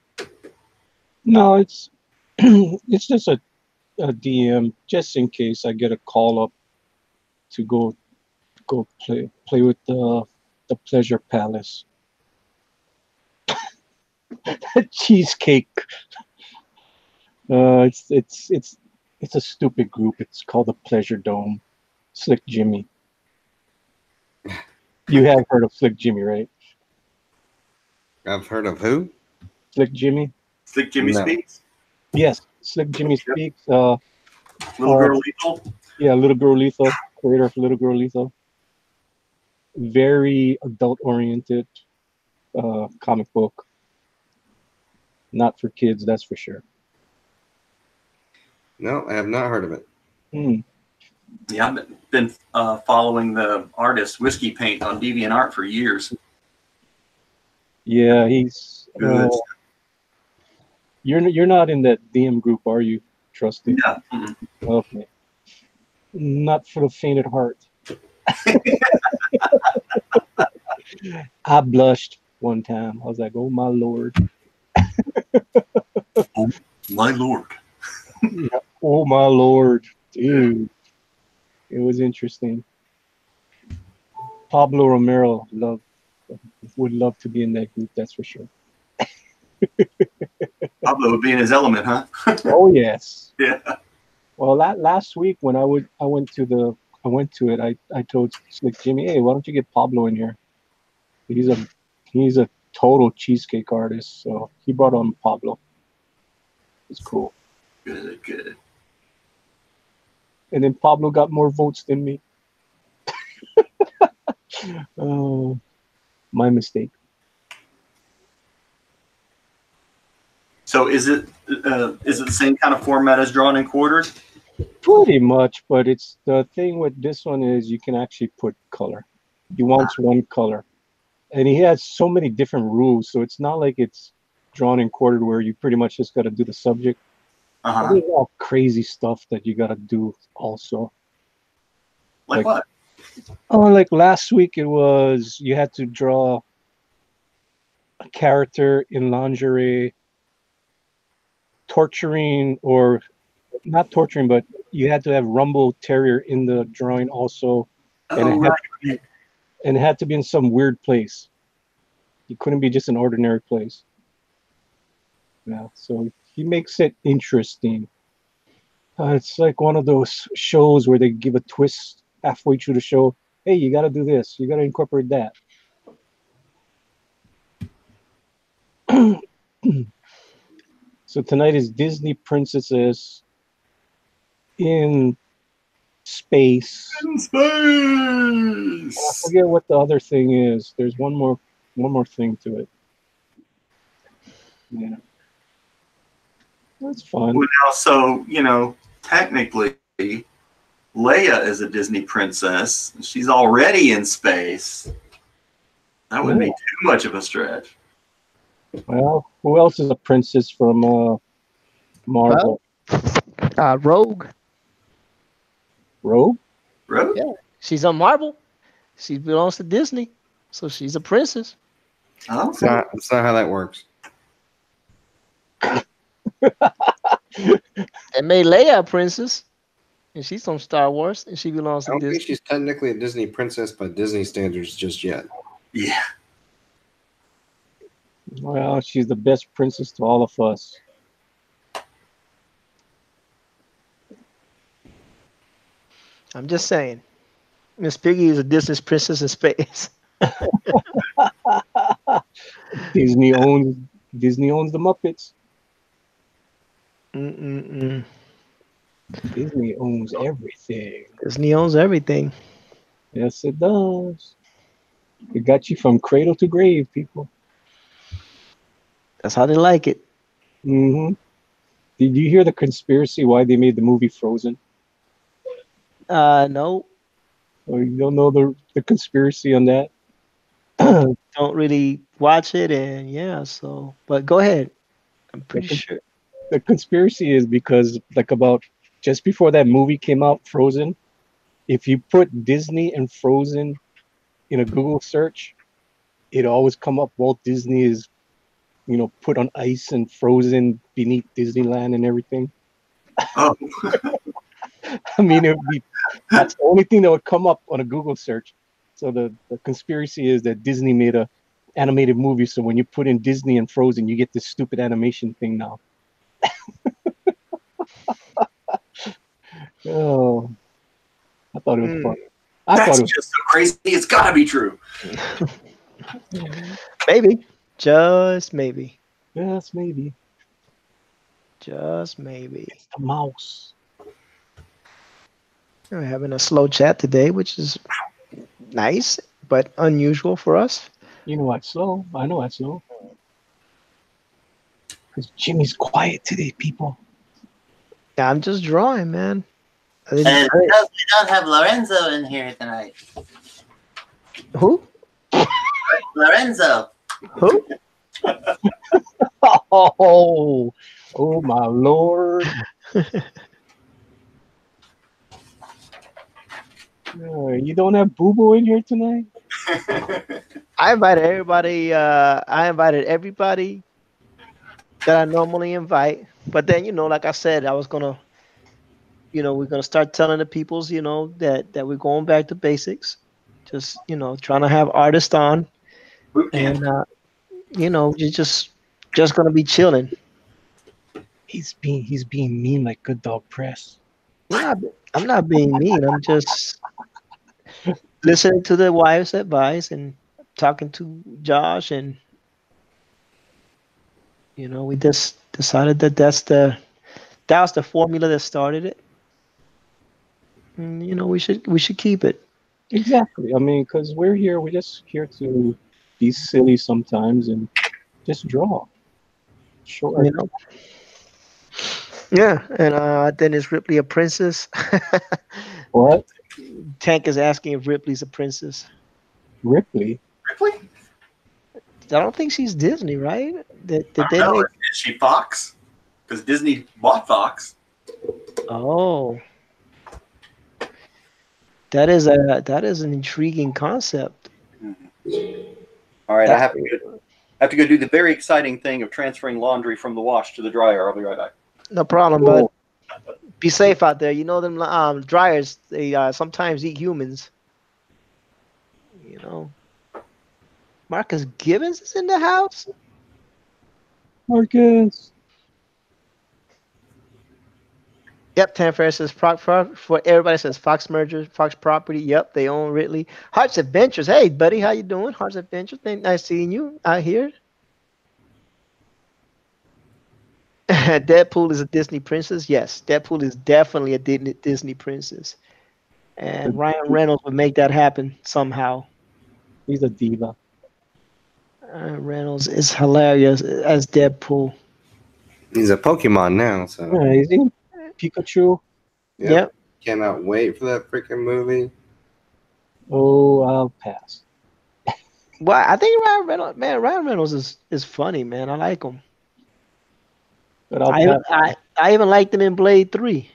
No, it's it's just a a DM just in case I get a call up to go play with the Pleasure Palace. Cheesecake. It's a stupid group. It's called the Pleasure Dome. Slick Jimmy. You have heard of Slick Jimmy, right? I've heard of who? Slick Jimmy. Slick Jimmy No. Speaks. Yes, Slick Jimmy speaks. Little Girl Lethal. Yeah, Little Girl Lethal, creator of Little Girl Lethal. Very adult oriented comic book. Not for kids, that's for sure. No, I have not heard of it. Hmm. Yeah, I've been following the artist Whiskey Paint on DeviantArt for years. Yeah, he's. Good. You're not in that DM group, are you, Trusty? Yeah. Mm-mm. Okay. Not for the faint at heart. I blushed one time. I was like, "Oh my lord! Oh, my lord. Yeah. Oh my lord, dude!" It was interesting. Pablo Romero would love to be in that group. That's for sure. Pablo would be in his element, huh? Oh yes. Yeah. Well, last week when I went to it. I told Slick Jimmy, "Hey, why don't you get Pablo in here? He's a total cheesecake artist." So he brought on Pablo. It's cool. Good, good. And then Pablo got more votes than me. Oh, my mistake. So is it the same kind of format as Drawn in Quarters? Pretty much, but it's the thing with this one is you can actually put color. He wants one color. And he has so many different rules, so it's not like it's drawn and quartered where you pretty much just got to do the subject. Uh-huh. There's all crazy stuff that you got to do also. Like what? Oh, like last week it was you had to draw a character in lingerie torturing, or not torturing, but you had to have Rumble Terrier in the drawing also. And Oh, right. and it had to be in some weird place. It couldn't be just an ordinary place. Yeah, so he makes it interesting. It's like one of those shows where they give a twist halfway through the show. Hey, you got to do this. You got to incorporate that. So tonight is Disney princesses in space. In space. I forget what the other thing is. There's one more thing to it. Yeah. That's fun. Well, now, so, technically, Leia is a Disney princess. She's already in space. That wouldn't be too much of a stretch. Well, who else is a princess from Marvel? Rogue. Rogue? Rogue? Yeah. She's on Marvel. She belongs to Disney, so she's a princess. Oh, That's not how that works. They made Leia a princess, and she's on Star Wars, and she belongs I to don't think Disney. she's technically a Disney princess by Disney standards just yet. yeah. Well, she's the best princess to all of us. I'm just saying. Miss Piggy is a Disney princess in space. Disney owns the Muppets. Mm-mm-mm. Disney owns everything. Disney owns everything. Yes, it does. It got you from cradle to grave, people. That's how they like it. Mm-hmm. Did you hear the conspiracy why they made the movie Frozen? No, Or you don't know the conspiracy on that? don't really watch it, and yeah. So, but go ahead. I'm pretty sure. The conspiracy is because like about just before that movie came out, Frozen, if you put Disney and Frozen in a Google search, it always come up Walt Disney is, put on ice and frozen beneath Disneyland and everything. Oh, I mean, it would be that's the only thing that would come up on a Google search. So the conspiracy is that Disney made a animated movie. So when you put in Disney and Frozen, you get this stupid animation thing now. Oh, I thought it was fun. Mm, I thought that's it was. just so crazy. It's got to be true. maybe, just maybe, Yes, maybe just maybe. the mouse. We're having a slow chat today, which is nice but unusual for us. You know what's slow? I know what's slow. Because Jimmy's quiet today, people. I'm just drawing, man. And because we don't have Lorenzo in here tonight. Who? Lorenzo. Who? Oh, oh my lord. You don't have Boo Boo in here tonight? I invited everybody. I invited everybody that I normally invite. But then, like I said, I was gonna, we're gonna start telling the peoples, that we're going back to basics. Just, trying to have artists on, Boot camp. and you're just gonna be chilling. He's being mean like Good Dog Press. I'm not being mean. I'm just listening to the wife's advice and talking to Josh, and we just decided that that was the formula that started it. And, we should keep it. Exactly. I mean, because we're just here to be silly sometimes and just draw. Sure. You know. Yeah, and then is Ripley a princess? What? Tank is asking if Ripley's a princess. Ripley? Ripley? I don't think she's Disney, right? Did I don't they know. make? Is she Fox? Because Disney bought Fox. Oh, that is an intriguing concept. All right, I That's- have to go do the very exciting thing of transferring laundry from the wash to the dryer. I'll be right back. No problem, but be safe out there. You know them dryers. They sometimes eat humans. You know. Marcus Gibbons is in the house. Marcus. Yep, Tan Fair says for everybody says Fox merger, Fox property. Yep, they own Ridley. Hearts Adventures. Hey, buddy, how you doing? Hearts Adventures. Nice seeing you out here. Deadpool is a Disney princess. Yes, Deadpool is definitely a Disney princess, and Ryan Reynolds would make that happen somehow. He's a diva. Reynolds is hilarious as Deadpool. He's a Pokemon now, so Yeah, is he? Pikachu. Yep. Cannot wait for that freaking movie. Oh, I'll pass. Well, I think Ryan Reynolds is funny, man. I like him. But I'll I pass. I even liked him in Blade 3.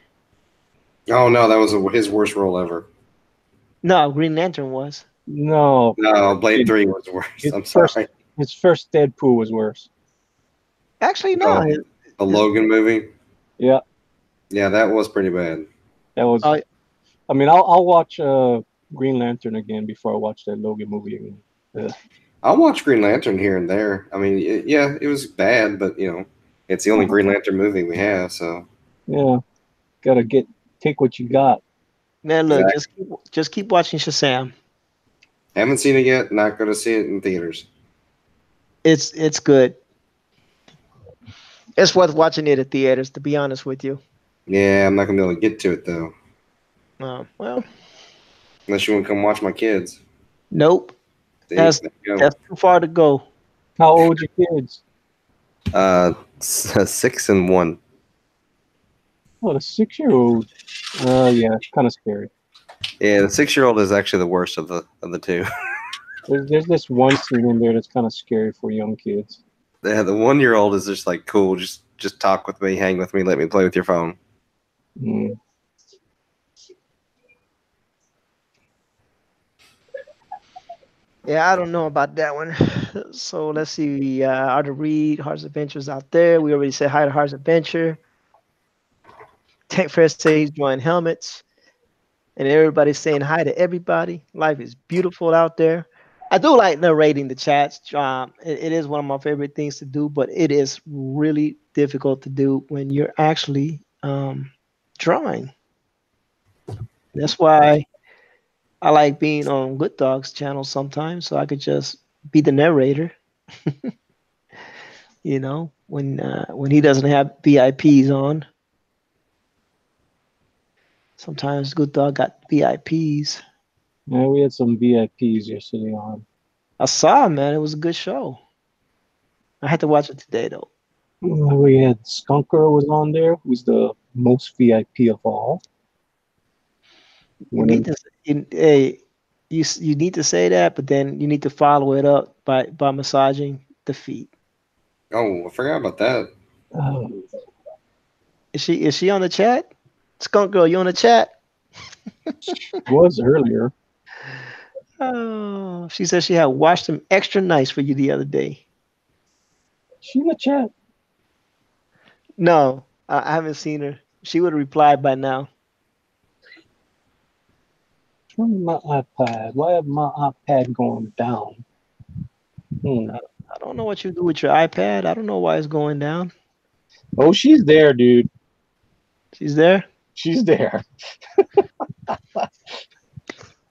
Oh no, that was his worst role ever. No, Green Lantern was. No, No, Blade 3 was worse. I'm sorry. his first Deadpool was worse. Actually, no. Oh, the Logan movie. Yeah, Yeah, that was pretty bad. that was. Oh. I mean, I'll watch Green Lantern again before I watch that Logan movie again. I'll watch Green Lantern here and there. I mean, yeah, it was bad, but it's the only Green Lantern movie we have. So Yeah, gotta take what you got. Man, look, just keep watching Shazam. haven't seen it yet. Not going to see it in theaters. It's good. It's worth watching it at theaters, to be honest with you. Yeah, I'm not going to be able to get to it though, Well, unless you want to come watch my kids. nope. See, That's there you go. that's too far to go. How old your kids? 6 and 1. Oh, the 6-year-old. Yeah, it's kind of scary. Yeah, the 6-year-old is actually the worst of the two. There's this one scene in there that's kind of scary for young kids. Yeah, the 1-year-old is just like cool. Just talk with me, hang with me, let me play with your phone. Mm. Yeah, I don't know about that one. So let's see. Are to read Heart's Adventures out there? We already said hi to Heart's Adventure. Tech Fresh says he's drawing helmets, and everybody's saying hi to everybody. Life is beautiful out there. I do like narrating the chats. It is one of my favorite things to do, but it is really difficult to do when you're actually drawing. That's why I like being on Good Dog's channel sometimes, so I could just be the narrator. When he doesn't have VIPs on. Sometimes Good Dog got VIPs. Yeah, we had some VIPs yesterday on. I saw, man. It was a good show. I had to watch it today, though. We had Skunk Girl was on there, who's the most VIP of all. You need to, hey, you need to say that, but then you need to follow it up by massaging the feet. Oh, I forgot about that. Oh, Is she on the chat? Skunk Girl, you on the chat? was earlier. Oh, she said she had washed them extra nice for you the other day. She in the chat. No, I haven't seen her. She would have replied by now. Where's my iPad? Why is my iPad going down? I don't know what you do with your iPad. I don't know why it's going down. Oh, she's there, dude. She's there. She's there.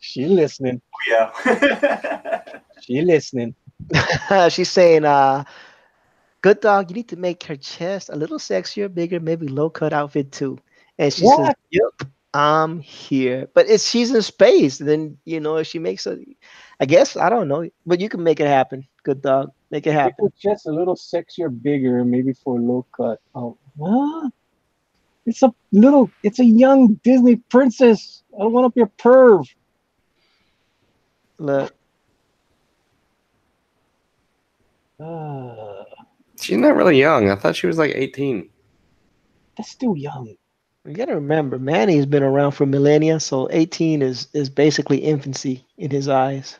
She listening. Yeah. She listening. She's saying, "Good Dog, you need to make her chest a little sexier, bigger, maybe low cut outfit too." And she says, What? "Yep, I'm here." But she's in space. Then if she makes I guess I don't know, but you can make it happen. Good Dog, make it Make her happen. chest a little sexier, bigger, maybe for a low cut. Oh, huh? It's a young Disney princess. I don't want to be a perv. Look, Uh, She's not really young. I thought she was like 18. that's still young. you gotta remember, Manny has been around for millennia, so 18 is basically infancy in his eyes.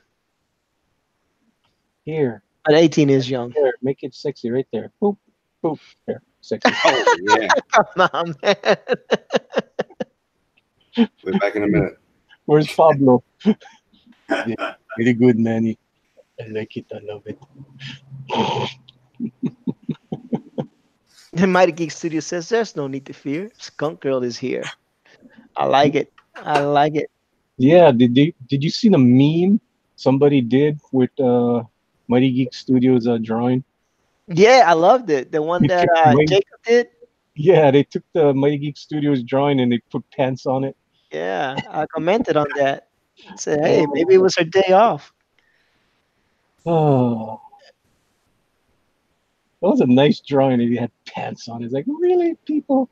Here, But 18 is young. there, make it sexy right there. Boop, boop, there, sexy. Oh, yeah. Come on, man. We'll be back in a minute. Where's Pablo? Yeah, very good, Manny. I like it. I love it. The Mighty Geek Studio says there's no need to fear. Skunk Girl is here. I like it. I like it. Yeah, did you see the meme somebody did with Mighty Geek Studios drawing? Yeah, I loved it. The one They that took Jacob did. Yeah, they took the Mighty Geek Studios drawing and they put pants on it. Yeah, I commented on that. Said, hey, maybe it was her day off. Oh, that was a nice drawing. And he had pants on. It's like, really, people?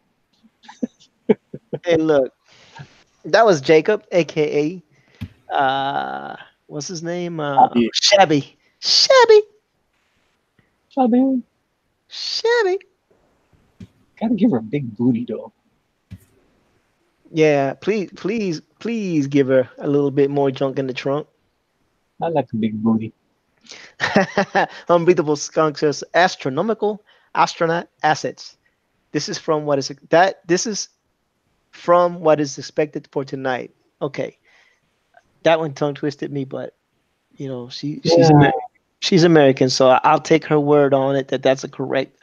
Hey, look, that was Jacob, aka what's his name? Shabby. Shabby. Shabby. Shabby. Shabby. Gotta give her a big booty though. Yeah, please give her a little bit more junk in the trunk. I like a big booty. Unbreathable Skunk says astronomical astronaut assets. This is from what is expected for tonight. Okay. That one tongue twisted me, but she's American, so I'll take her word on it that's a correct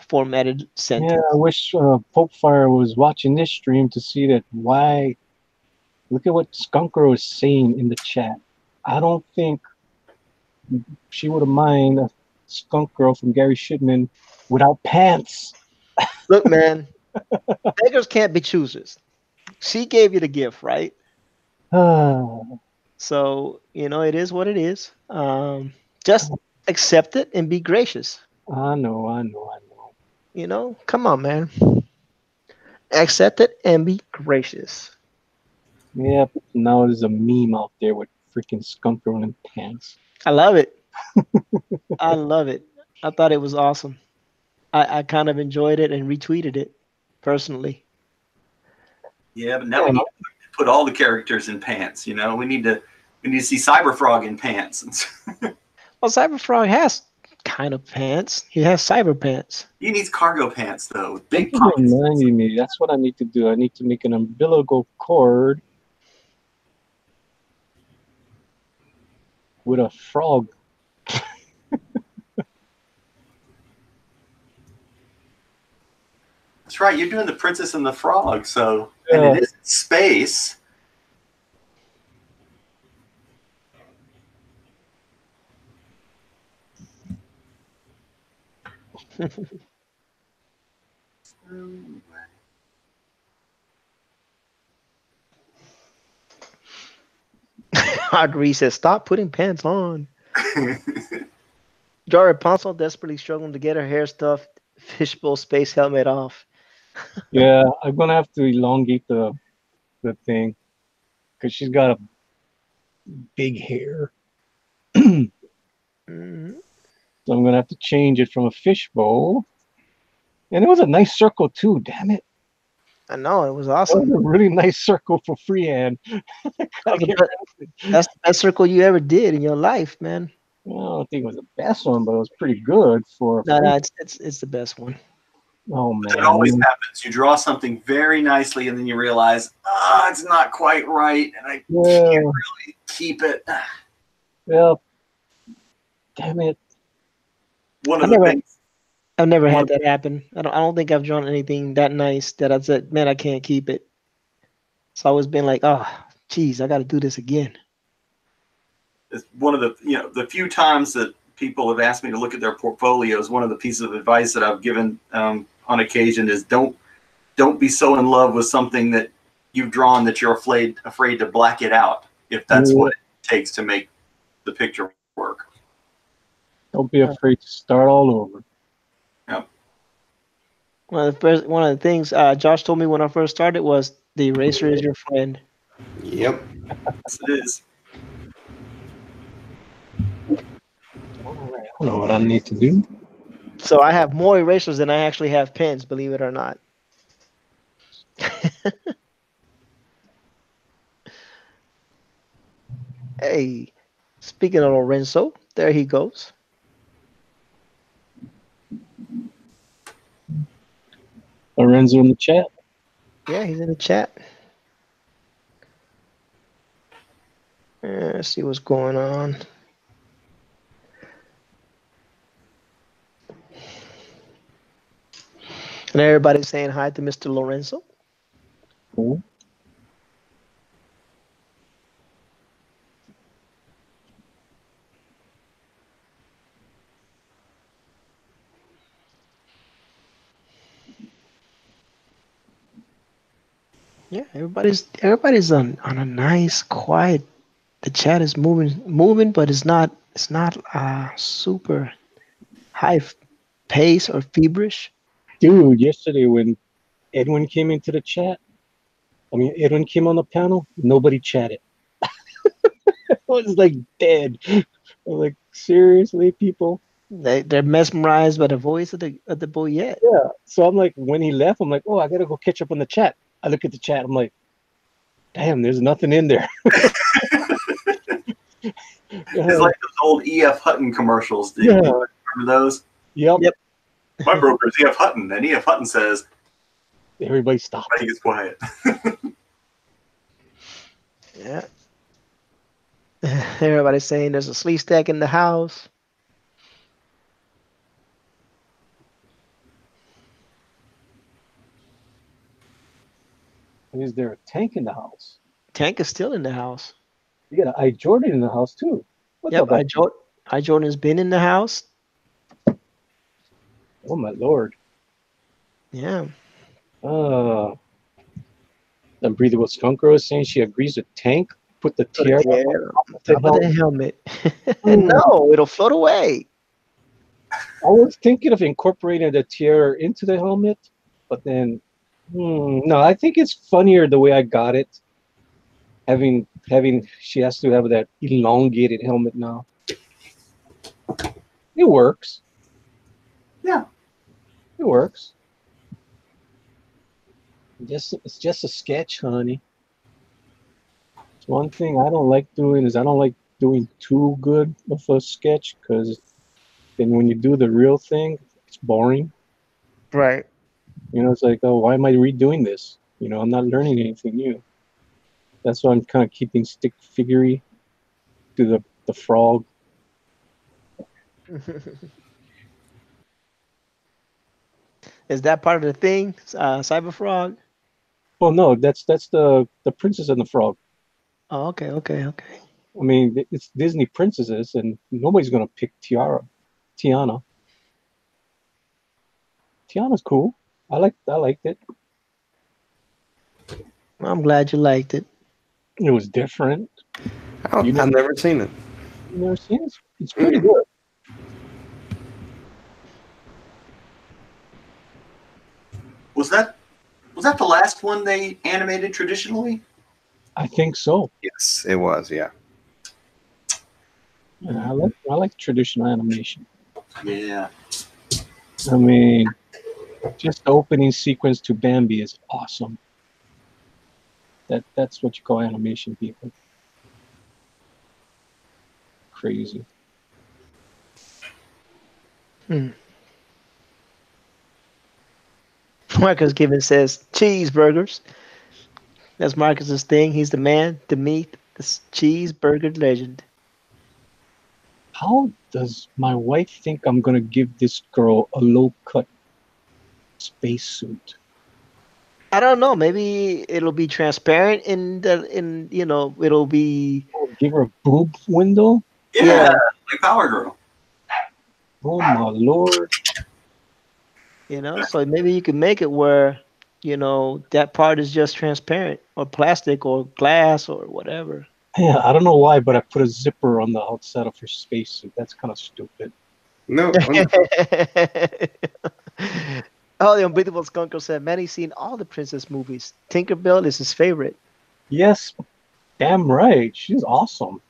formatted sentence. Yeah, I wish Pope Fire was watching this stream to see that. Why? Look at what Skunker was saying in the chat. I don't think she would have mind a skunk girl from Gary Shipman without pants. Look, man, beggars can't be choosers. She gave you the gift, right? So it is what it is. Just accept it and be gracious. I know. Come on, man. Accept it and be gracious. Yeah, but now there's a meme out there with freaking skunk girl in pants. I love it. I love it. I thought it was awesome. I kind of enjoyed it and retweeted it personally. Yeah, but now we need to put all the characters in pants. We need to see Cyberfrog in pants. Well, Cyberfrog has kind of pants. He has cyber pants. He needs cargo pants though, with Thank big you for pockets. reminding me. That's what I need to do. I need to make an umbilical cord with a frog. That's right. You're doing the Princess and the Frog, so Yeah. and it is space. Audrey says, "Stop putting pants on." Jar Rapunzel desperately struggling to get her hair stuffed fishbowl space helmet off. Yeah, I'm gonna have to elongate the thing because she's got a big hair. Mhm. So I'm gonna have to change it from a fishbowl. And it was a nice circle too. Damn it! I know, it was That was awesome. a really nice circle for freehand. That was that's the best circle you ever did in your life, man. I don't think it was the best one, but it was pretty good for No, free. no, it's the best one. Oh It always man. happens. You draw something very nicely, and then you realize, it's not quite right, and I Yeah. can't really keep it. Well, damn it. One I of the never, things. I've never One had of, that happen. I don't think I've drawn anything that nice that I said, man, I can't keep it. It's always been like, oh, geez, I got to do this again. it's one of the few times that people have asked me to look at their portfolios. One of the pieces of advice that I've given on occasion is don't be so in love with something that you've drawn that you're afraid to black it out, if that's what it takes to make the picture work. Don't be afraid to start all over. Yep. One of the things Josh told me when I first started was the eraser is your friend. Yep. Yes, it is. All right. I don't know what I need to do. So I have more erasers than I actually have pens, believe it or not. Hey, speaking of Lorenzo, there he goes. Lorenzo in the chat. Yeah, he's in the chat. Let's see what's going on. And everybody's saying hi to Mr. Lorenzo. Cool. Yeah, everybody's on a nice, quiet. The chat is moving, but it's not super high pace or feverish. Dude, yesterday when Edwin came into the chat, Edwin came on the panel, nobody chatted. I was like dead. I was like, seriously, people? They're mesmerized by the voice of the boy yet. Yeah. So I'm like, when he left, I'm like, oh, I gotta go catch up on the chat. I look at the chat, I'm like, damn, there's nothing in there. It's like those old E.F. Hutton commercials. Do you remember those? Yep. My broker is E.F. Hutton, and E.F. Hutton says, Everybody stopped. everybody gets quiet. Yeah. Everybody's saying there's a sleeve stack in the house. Is there a tank in the house? Tank is still in the house. You got an I Jordan in the house too. What's Yep, up? I Jordan's been in the house. Oh my lord. Yeah. And Breathable Skunk Girl is saying she agrees with Tank. Put the tiara Yeah, on top of the helmet. Hmm. No, it'll float away. I was thinking of incorporating the tiara into the helmet, but then no, I think it's funnier the way I got it. Having she has to have that elongated helmet now. It works. Yeah. It works. It's just a sketch, honey. It's one thing I don't like doing is I don't like doing too good of a sketch because then when you do the real thing, it's boring. Right. It's like, oh, why am I redoing this? I'm not learning anything new. That's why I'm kind of keeping stick figurey to the frog. Is that part of the thing, Cyber Frog? Oh no, that's the Princess and the Frog. Oh, okay, okay, okay. I mean, it's Disney princesses, and nobody's gonna pick Tiana. Tiana's cool. I liked it. I'm glad you liked it. It was different. You I've never seen it. You never seen it? It's pretty good. Was that the last one they animated traditionally? I think so. Yes, it was. Yeah. Yeah, I like traditional animation. Yeah. I mean, just the opening sequence to Bambi is awesome. That's what you call animation, people. Crazy. Marcus Given says cheeseburgers. That's Marcus's thing. He's the man, the meat, the cheeseburger legend. How does my wife think I'm gonna give this girl a low-cut spacesuit? I don't know. Maybe it'll be transparent it'll be Give her a boob window? Yeah, like Power Girl. Oh my lord! so maybe you can make it where that part is just transparent or plastic or glass or whatever. Yeah, I don't know why, but I put a zipper on the outside of her spacesuit. That's kind of stupid. No. Oh, the Unbeatable Skunker said Manny's seen all the princess movies. Tinkerbell is his favorite. Yes, damn right. She's awesome.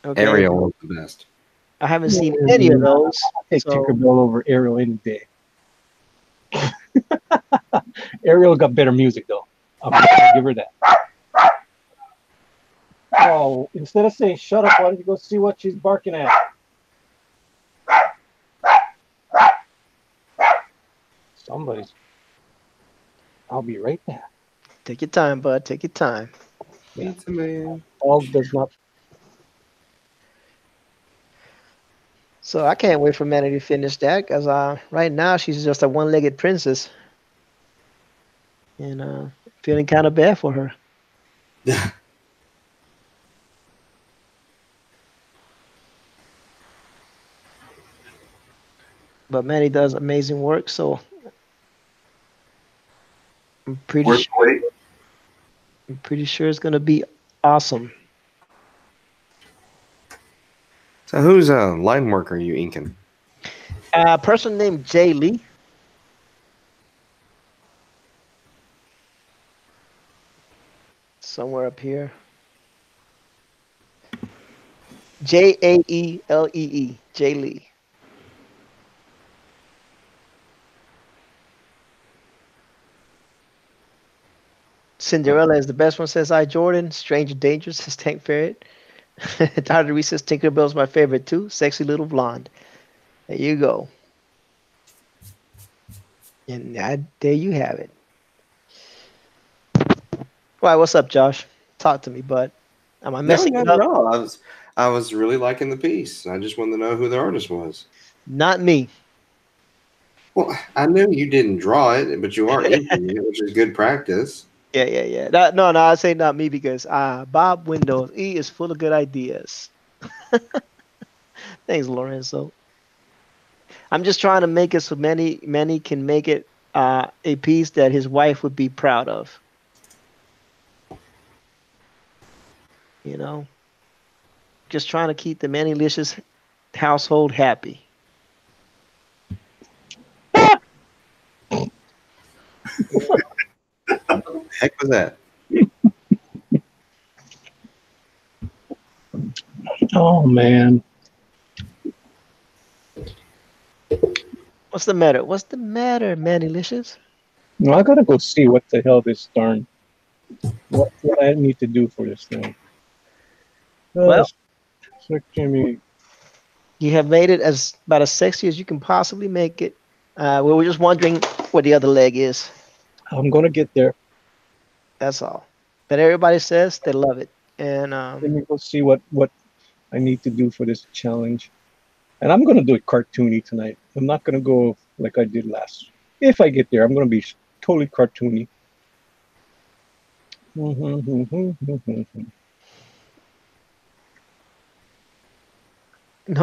Okay. Ariel was the best. I haven't seen any of those. I take so- Tinkerbell over Ariel any day. Ariel got better music though. I'm gonna give her that. Oh, instead of saying shut up, why don't you go see what she's barking at? Somebody's. I'll be right back. Take your time, bud. Take your time. Pizza man. Dog does not. So I can't wait for Manny to finish that because right now she's just a one-legged princess, and feeling kind of bad for her. But Manny does amazing work, so I'm pretty Worth sure. the wait. I'm pretty sure it's gonna be awesome. So whose line work are you inking? A person named Jay Lee. Somewhere up here. Jaeelee. Jay Lee. Cinderella is the best one, says I. Jordan. Stranger Dangerous, says Tank Ferret. Tyler Reese says Tinkerbell's my favorite too. Sexy little blonde. There you go. And there you have it. Why, what's up, Josh? Talk to me, bud. Am I messing No, it not up? at all. I was really liking the piece. I just wanted to know who the artist was. Not me. Well, I knew you didn't draw it, but you are inking it, which is good practice. Yeah. No, I say not me because Bob Windows E is full of good ideas. Thanks, Lorenzo. I'm just trying to make it so many can make it a piece that his wife would be proud of. Just trying to keep the Manny-licious household happy. Heck was that? Oh man. What's the matter? What's the matter, Manny-licious? No, I gotta go see what the hell this darn. What I need to do for this thing. Well, Slick Jimmy. You have made it as about as sexy as you can possibly make it. We were just wondering where the other leg is. I'm gonna get there. That's all. But everybody says they love it, and Let me go see what I need to do for this challenge. And I'm gonna do it cartoony tonight. I'm not gonna go like I did last. If I get there, I'm gonna be totally cartoony. no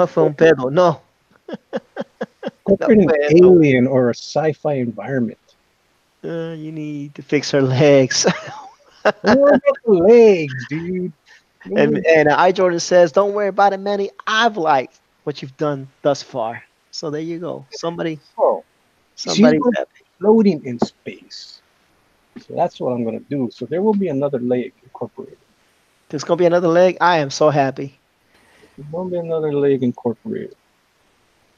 film pedo, no, no Incorporate an pedo. alien or a sci-fi environment. You need to fix her legs. Don't worry about the legs, dude. and I Jordan says, "Don't worry about it, Manny. I've liked what you've done thus far." So there you go. Oh, she's Somebody's like happy. floating in space. So that's what I'm gonna do. So there will be another leg incorporated. There's gonna be another leg. I am so happy There will be another leg incorporated.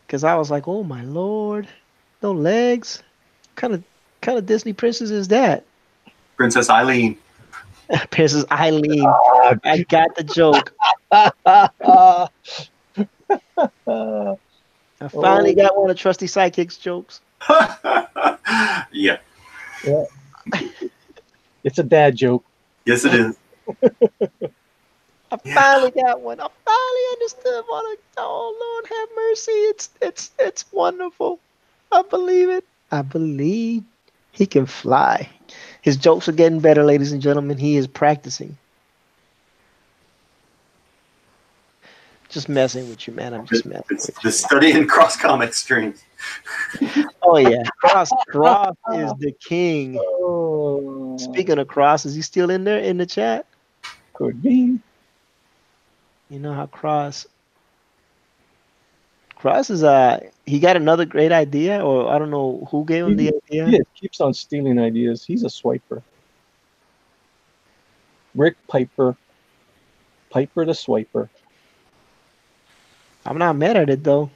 because I was like, "Oh my lord, no legs." Kind of Disney princess is that? Princess Eileen. Princess Eileen. Ah, I got the joke. I finally got one of Trusty Sidekick's jokes. Yeah. yeah. It's a dad joke. Yes, it is. I finally got one. I finally understood what. Oh Lord, have mercy! It's wonderful. I believe it. I believe he can fly. His jokes are getting better, ladies and gentlemen. He is practicing. Just messing with you, man. I'm just messing It's with the you. studying cross comic streams. Oh yeah, Cross is the king. Oh, Speaking of Cross, is he still in there in the chat? could be. You know how Cross is he got another great idea, or I don't know who gave him the idea. He keeps on stealing ideas. He's a swiper. Rick Piper. Piper the swiper. I'm not mad at it though.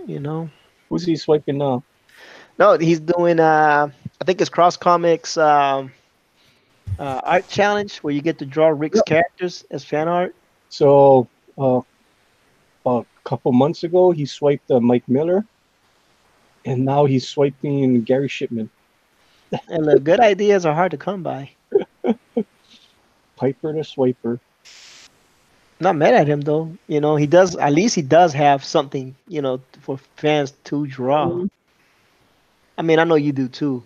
You know. Who's he swiping now? No, he's doing I think it's Cross Comics art challenge where you get to draw Rick's characters as fan art. So a couple months ago he swiped Mike Miller, and now he's swiping Gary Shipman. And the good ideas are hard to come by. Piper the swiper. Not mad at him though. You know, he does at least he does have something, you know, for fans to draw. I mean, I know you do too.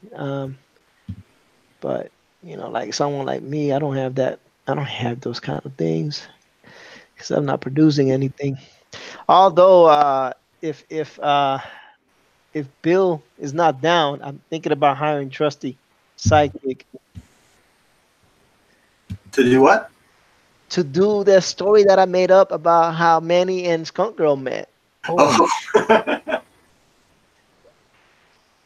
But you know, like someone like me, I don't have that. I don't have those kind of things because I'm not producing anything. Although, if Bill is not down, I'm thinking about hiring Trusty Sidekick To do what? to do the story that I made up about how Manny and Skunk Girl met. Oh.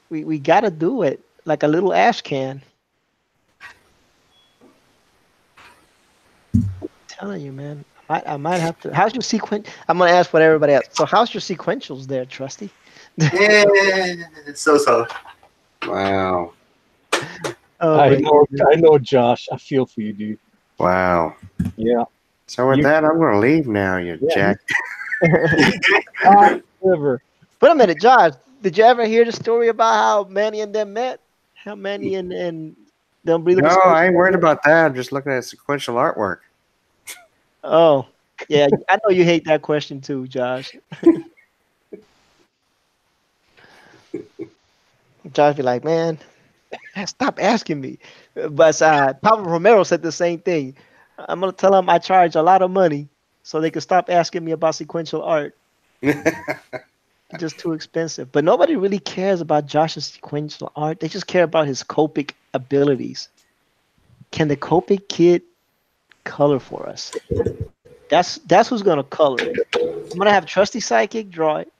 We gotta do it like a little ash can. I'm telling you, man. I might have to. How's your sequence? I'm gonna ask what everybody else. So how's your sequentials there, Trusty? Yeah, so. Wow. Oh, I my know, Josh. I feel for you, dude. Wow. Yeah. So with that, I'm going to leave now, you jack. Whatever. Wait a minute, Josh. Did you ever hear the story about how Manny and them met? How Manny and the Unbreathable No, Squid I ain't worried met? about that. I'm just looking at sequential artwork. Oh, yeah. I know you hate that question too, Josh. Josh be like, man, stop asking me. But Pablo Romero said the same thing. I'm gonna tell him I charge a lot of money so they can stop asking me about sequential art. Just too expensive. But nobody really cares about Josh's sequential art. They just care about his Copic abilities. Can the Copic kid color for us? That's who's gonna color it. I'm gonna have Trusty Sidekick draw it.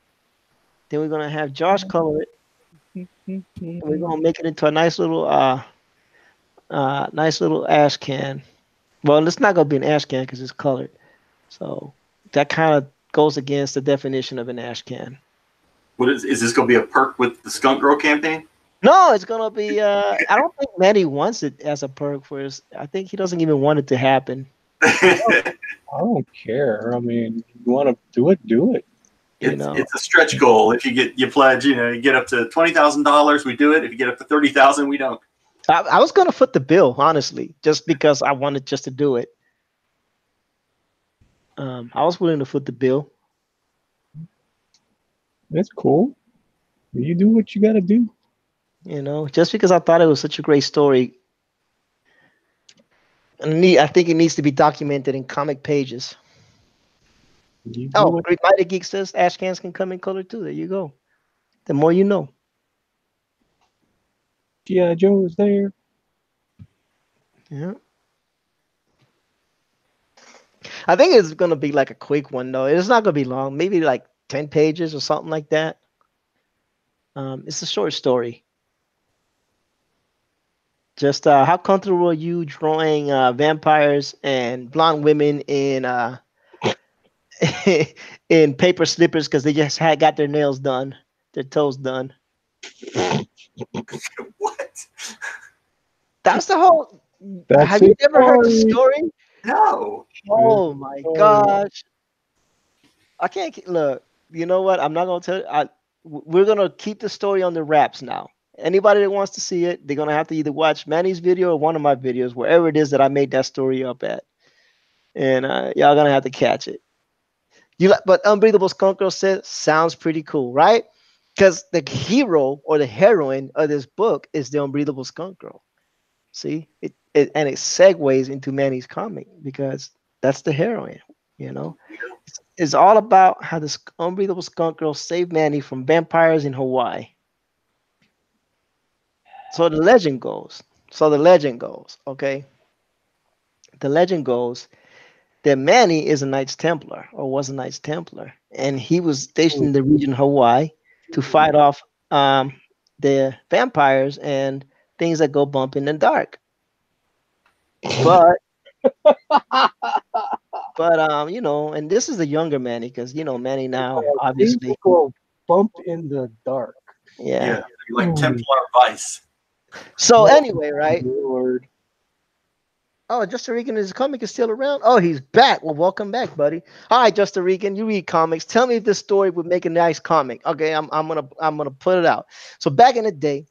Then we're gonna have Josh color it. And we're gonna make it into a nice little ash can. Well, it's not gonna be an ash can because it's colored. So that kind of goes against the definition of an ash can. What is this going to be a perk with the Skunk Girl campaign? No, it's gonna be. I don't think Manny wants it as a perk for his. I think he doesn't even want it to happen. I don't care. I mean, you want to do it, do it. You know, it's a stretch goal. If you pledge, you get up to $20,000, we do it. If you get up to 30,000, we don't. I was gonna foot the bill honestly, just because I wanted just to do it. I was willing to foot the bill. That's cool. You do what you got to do. You know, just because I thought it was such a great story. And I think it needs to be documented in comic pages. You do Oh, what Great Mighty Geek says ash cans can come in color too. There you go. The more you know. G.I. Joe is there. Yeah. I think it's gonna be like a quick one though. It's not gonna be long. Maybe like 10 pages or something like that. It's a short story. Just how comfortable are you drawing vampires and blonde women in in paper slippers because they just had got their nails done, their toes done. What? That's the whole. That's Have you it. never heard the Sorry. story? No. Oh my Sorry. gosh! I can't look. You know what? I'm not gonna tell. We're gonna keep the story on the wraps now. Anybody that wants to see it, they're gonna have to either watch Manny's video or one of my videos, wherever it is that I made that story up at, and y'all gonna have to catch it. You like, but Unbreathable Skunk Girl says sounds pretty cool, right? Because the hero or the heroine of this book is the Unbreathable Skunk Girl. See, and it segues into Manny's comic because that's the heroine. You know, it's all about how this Unbreathable Skunk Girl saved Manny from vampires in Hawaii. So the legend goes. Okay. The legend goes that Manny is a Knights Templar or was a Knights Templar, and he was stationed in the region of Hawaii to fight off the vampires and things that go bump in the dark. But you know, and this is the younger Manny because you know Manny now Things obviously, will go bump in the dark. yeah. Yeah, like Templar Vice. So Oh, anyway, right? Lord. Oh, Justin Regan, is comic is still around? Oh, he's back. Well, welcome back, buddy. All right, Justin Regan, you read comics. Tell me if this story would make a nice comic. Okay, I'm gonna put it out. So back in the day,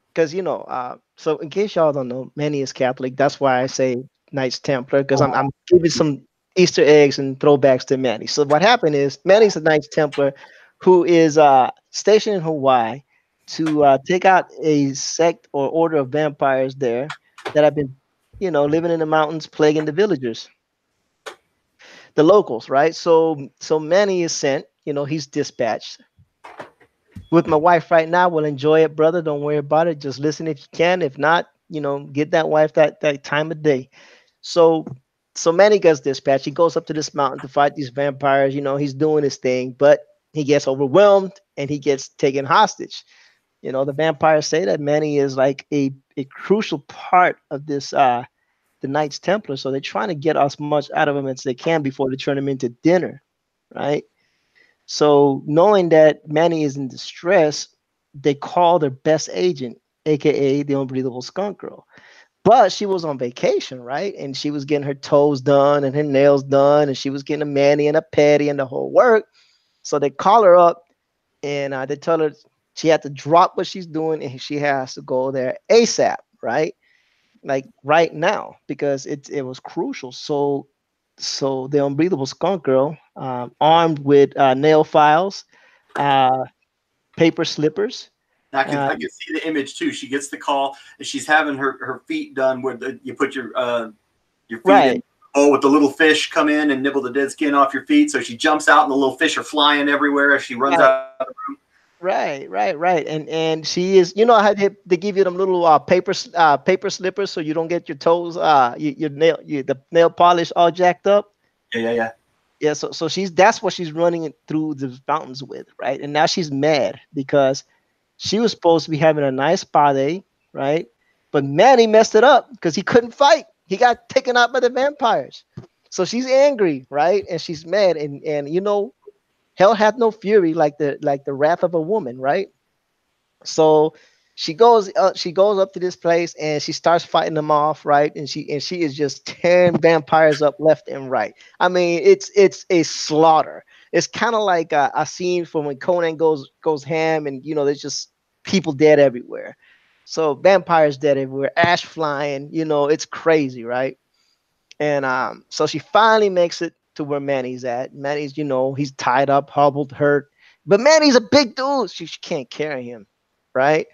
because you know, so in case y'all don't know, Manny is Catholic. That's why I say Knights Templar because I'm giving some Easter eggs and throwbacks to Manny. So what happened is Manny's a Knights Templar who is stationed in Hawaii to take out a sect or order of vampires there that have been, you know, living in the mountains, plaguing the villagers, the locals, right? So Manny is sent. You know, he's dispatched with my wife right now. We'll enjoy it, brother. Don't worry about it. Just listen if you can. If not, you know, get that wife that time of day. So so Manny gets dispatched. He goes up to this mountain to fight these vampires. You know, he's doing his thing, but he gets overwhelmed and he gets taken hostage. You know, the vampires say that Manny is like a crucial part of this the Knights Templar. So they're trying to get as much out of him as they can before they turn him into dinner, right? So knowing that Manny is in distress, they call their best agent, aka the Unbreathable Skunk Girl. But she was on vacation, right? And she was getting her toes done and her nails done, and she was getting a mani and a petty and the whole work. So they call her up and they tell her she had to drop what she's doing and she has to go there ASAP, right? Like right now because it was crucial. So the Unbreathable Skunk Girl, armed with nail files, uh, paper slippers. Uh, I can see the image too. She gets the call and she's having her feet done where you put your feet in right, oh with the little fish come in and nibble the dead skin off your feet. So she jumps out and the little fish are flying everywhere as she runs right, out of the room. right. And she is, you know how they give you them little paper slippers so you don't get your toes the nail polish all jacked up. Yeah. Yeah, so she's that's what she's running it through the mountains with, right? And now she's mad because she was supposed to be having a nice spa day, right? But Manny messed it up because he couldn't fight. He got taken out by the vampires. So she's angry, right? And she's mad. And you know, hell hath no fury like the wrath of a woman, right? So She goes up to this place and she starts fighting them off, right? And she is just tearing vampires up left and right. I mean, it's a slaughter. It's kind of like a scene from when Conan goes ham, and there's just people dead everywhere. So vampires dead everywhere, ash flying. It's crazy, right? And so she finally makes it to where Manny's at. Manny's, he's tied up, hobbled, hurt, but Manny's a big dude. She can't carry him, right?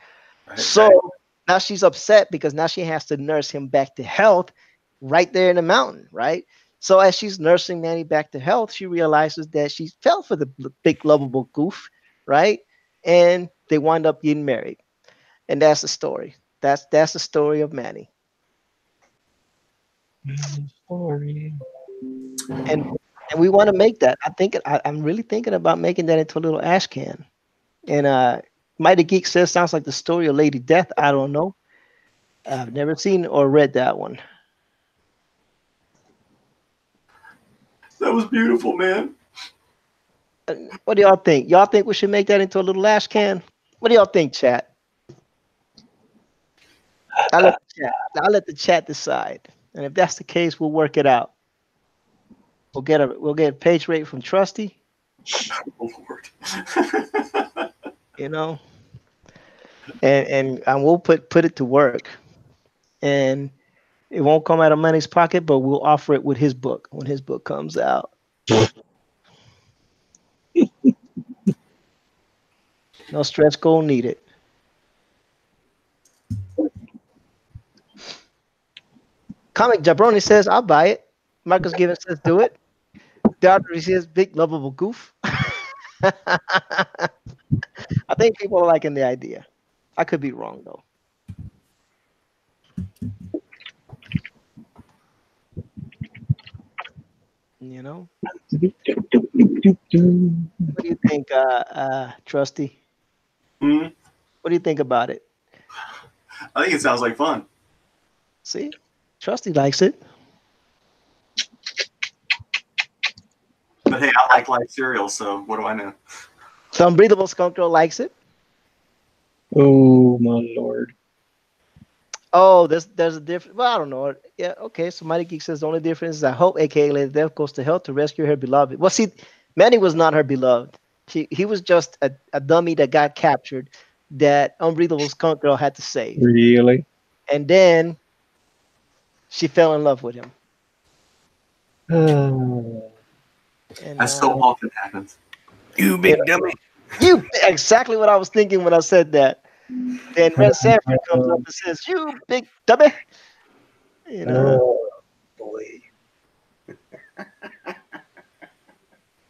Right, So right. now she's upset because now she has to nurse him back to health right there in the mountain, right? So as she's nursing Manny back to health, she realizes that she fell for the big lovable goof, right? And they wind up getting married. And that's the story. That's the story of Manny. Sorry. And and we want to make that. I'm really thinking about making that into a little ash can. And Mighty Geek says sounds like the story of Lady Death. I don't know. I've never seen or read that one. That was beautiful, man. What do y'all think? Y'all think we should make that into a little ash can? What do y'all think, chat? I'll let the chat decide. And if that's the case, we'll work it out. We'll get a page rate from Trusty, Oh, Lord. you know, and we'll put it to work. And it won't come out of money's pocket, but we'll offer it with his book when his book comes out. No stretch goal needed. Comic Jabroni says, I'll buy it. Marcus Given says, do it. Doctor says, big lovable goof. I think people are liking the idea. I could be wrong, though. You know? What do you think, Trusty? Hmm? What do you think about it? I think it sounds like fun. See? Trusty likes it. But hey, I like light cereal, so what do I know? So Unbreathable Skunk Girl likes it. Oh my lord. Oh, there's a difference. Well, I don't know. Yeah, okay. So Mighty Geek says the only difference is I hope AKA Lady Death goes to hell to rescue her beloved. Well, see, Manny was not her beloved. He was just a dummy that got captured that Unbreathable Skunk Girl had to save. Really? And then she fell in love with him. And That so often happens. You big dummy. exactly what I was thinking when I said that. Then Red Sanford comes up and says, "You big dummy." You know. Oh boy.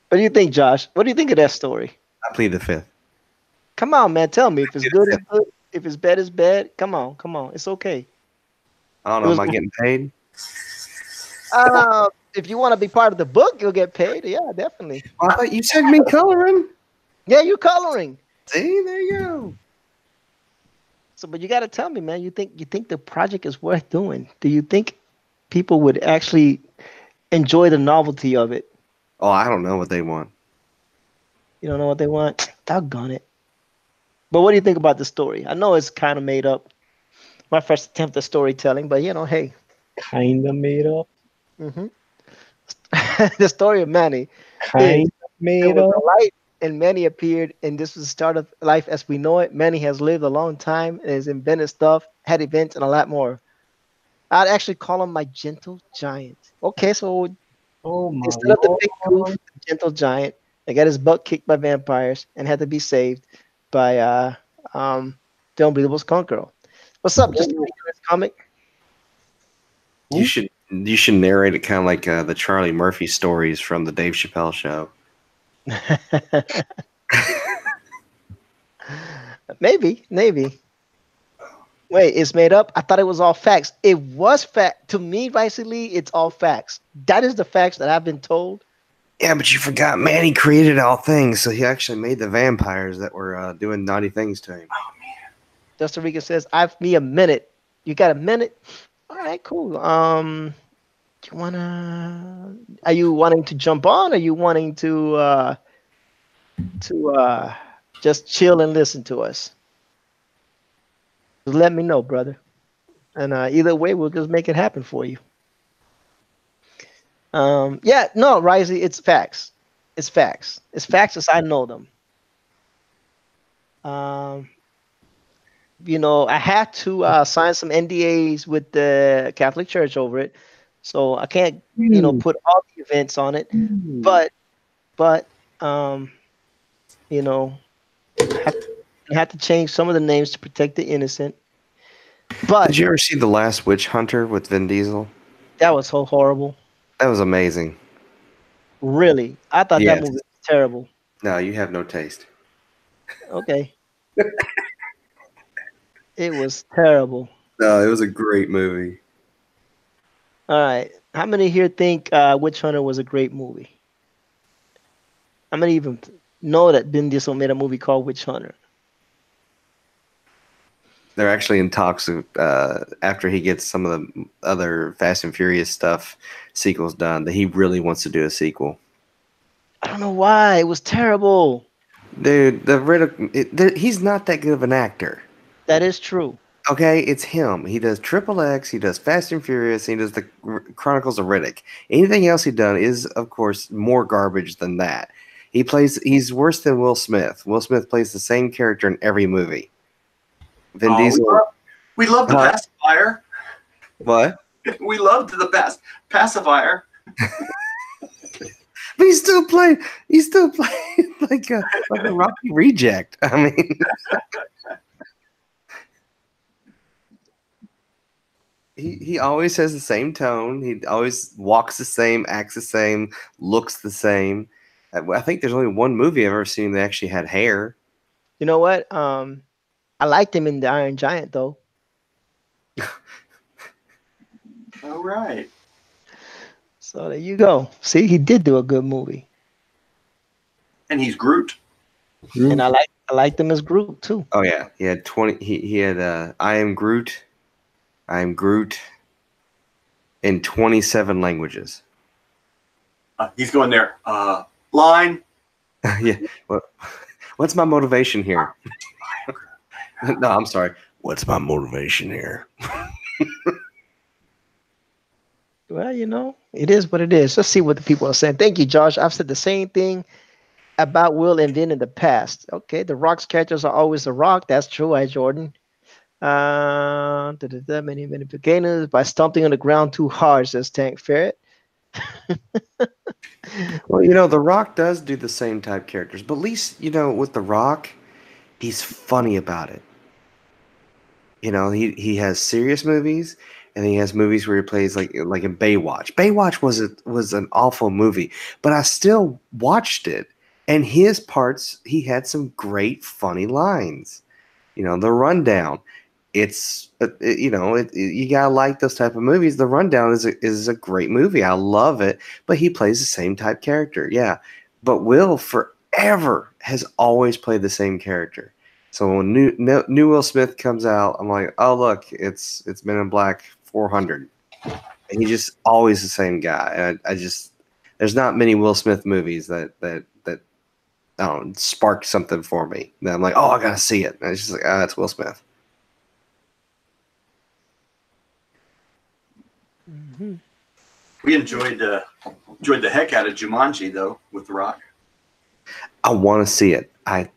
What do you think, Josh? What do you think of that story? I plead the fifth. Come on, man. Tell me if it's good, it's good. If it's bad, it's bad. Come on, come on. It's okay. I don't know. Am I getting paid? If you want to be part of the book, you'll get paid. Yeah, definitely. I thought you said me coloring. Yeah, you're coloring. See, there you go. So, but you got to tell me, man. You think the project is worth doing? Do you think people would actually enjoy the novelty of it? Oh, I don't know what they want. You don't know what they want? Doggone it. But what do you think about the story? I know it's kind of made up. My first attempt at storytelling, but hey. Kinda made up. Mm-hmm. The story of Manny. Kinda There made was up. a light, and Manny appeared, and this was the start of life as we know it. Manny has lived a long time and has invented stuff, had events, and a lot more. I'd actually call him my gentle giant. Okay, so Oh my instead of the lord. big goof, the gentle giant, that got his butt kicked by vampires and had to be saved by the Unbelievable Skunk Girl. What's up, just a ridiculous comic? You should narrate it kind of like the Charlie Murphy stories from the Dave Chappelle show. Maybe. Wait, it's made up? I thought it was all facts. It was fact. To me, basically, it's all facts. That is the facts that I've been told. Yeah, but you forgot Manny created all things, so he actually made the vampires that were doing naughty things to him. Costa Rica says, "I've me a minute. You got a minute? All right, cool. Are you wanting to jump on? Or are you wanting to just chill and listen to us? Just let me know, brother. And either way, we'll just make it happen for you. Yeah, no, Risey, it's facts. It's facts. It's facts as I know them. Um, I had to sign some NDAs with the Catholic Church over it, so I can't, put all the events on it. But, but, you know, I had to change some of the names to protect the innocent. But Did you ever see The Last Witch Hunter with Vin Diesel? that was so horrible. That was amazing. Really, I thought that Yes. movie was terrible. No, you have no taste. Okay, it was terrible. No, it was a great movie. All right, how many here think Witch Hunter was a great movie? How many even know that Vin Diesel made a movie called Witch Hunter? They're actually in talks of, after he gets some of the other Fast and Furious stuff sequels done, that he really wants to do a sequel. I don't know why. It was terrible. Dude, he's not that good of an actor. That is true. Okay, it's him. He does Triple X, he does Fast and Furious, he does the Chronicles of Riddick. Anything else he done is, of course, more garbage than that. He's worse than Will Smith. Will Smith plays the same character in every movie. Vin Diesel. We love the pacifier. What? We loved the pacifier. But he's still playing like a Rocky reject. I mean, he always has the same tone. He always walks the same, acts the same, looks the same. I think there's only one movie I've ever seen that actually had hair. You know what? I liked him in the Iron Giant though. All right. So there you go. See, he did do a good movie. And he's Groot. And I liked him as Groot too. Oh yeah, he had 20. He had I am Groot in 27 languages. He's going there. Line. Yeah. What's my motivation here? No, I'm sorry. What's my motivation here? Well, it is what it is. Let's see what the people are saying. Thank you, Josh. I've said the same thing about Will and Vin in the past. Okay, the Rock's characters are always the Rock. That's true, Jordan. Many beginners by stomping on the ground too hard, says Tank Ferret. Well, The Rock does do the same type characters, but at least, with The Rock, he's funny about it. He has serious movies, and he has movies where he plays like in Baywatch. Baywatch was an awful movie, but I still watched it. And his parts, he had some great funny lines. The Rundown. It's you gotta like those type of movies. The Rundown is a great movie. I love it, but he plays the same type character. Yeah, but Will forever has always played the same character. So when new Will Smith comes out, I'm like, oh look, it's Men in Black 400, and he's just always the same guy. And I just there's not many Will Smith movies that I don't know, sparked something for me. That I'm like, oh, I gotta see it. And it's just like, it's Will Smith. Mm-hmm. We enjoyed the heck out of Jumanji though with The Rock. I want to see it. I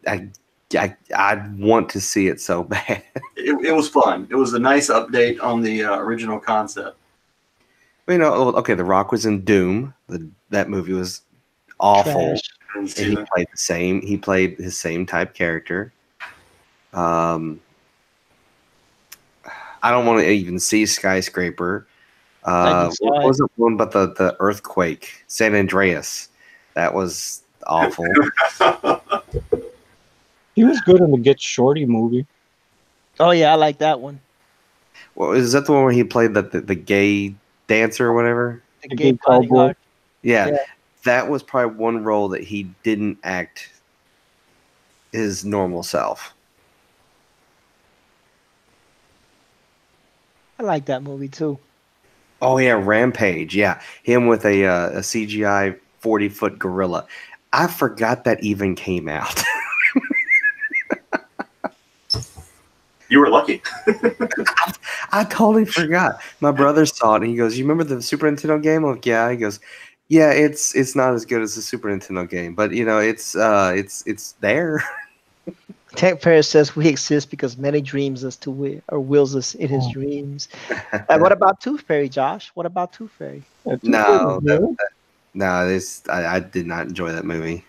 want to see it so bad. It was fun. It was a nice update on the original concept. Okay, The Rock was in Doom. That movie was awful. Trash. And he played the same. He played his same type character. I don't want to even see Skyscraper. What was it one but the earthquake? San Andreas. That was awful. He was good in the Get Shorty movie. Oh yeah, I like that one. Well, is that the one where he played the gay dancer or whatever? The gay bodyguard. Yeah, that was probably one role that he didn't act his normal self. I like that movie too. Oh yeah, Rampage. Yeah, him with a CGI 40-foot gorilla. I forgot that even came out. You were lucky. I totally forgot. My brother saw it and he goes, "You remember the Super Nintendo game?" I'm like, "Yeah." He goes, "Yeah, it's not as good as the Super Nintendo game, but you know, it's there." Tank Paris says we exist because many dreams us to or wills us in his dreams. What about Tooth Fairy, Josh? What about Tooth Fairy? No, no, I did not enjoy that movie.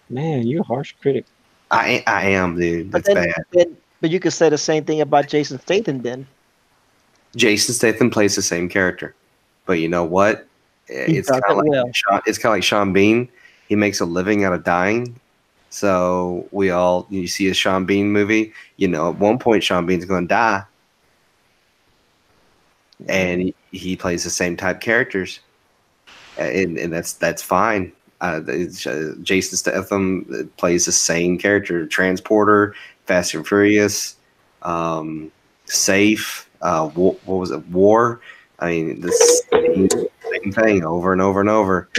Man, you're a harsh critic. I am, dude. But It's bad. but you could say the same thing about Jason Statham then. Jason Statham plays the same character, but you know what? He It's does kind it of like well. it's kind of like Sean Bean. He makes a living out of dying. So you see a Sean Bean movie, you know, at one point Sean Bean's going to die, and he plays the same type characters, and that's fine. Jason Statham plays the same character, Transporter, Fast and Furious, Safe. What was it? War. I mean, the same thing over and over and over.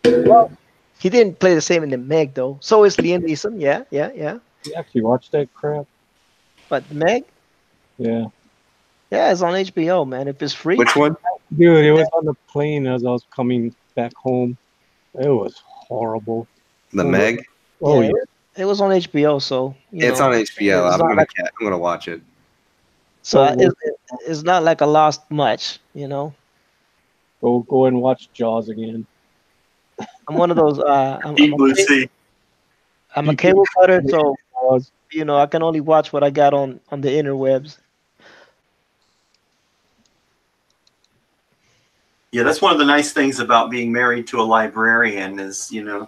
Well, he didn't play the same in the Meg though. So is Liam Neeson. Yeah. You actually watched that crap? But the Meg, Yeah. yeah, it's on HBO, man. If it's free. Which one? Dude, it was on the plane as I was coming back home. It was horrible. The Meg. Oh, Yeah, yeah. It was on HBO, so It's on HBO. it's I'm not gonna watch it. So Go- it's not like I lost much, you know. Go and watch Jaws again. I'm one of those. Deep Blue Sea. I'm a cable cutter, so Jaws. you know I can only watch what I got on the interwebs. Yeah, that's one of the nice things about being married to a librarian is, you know,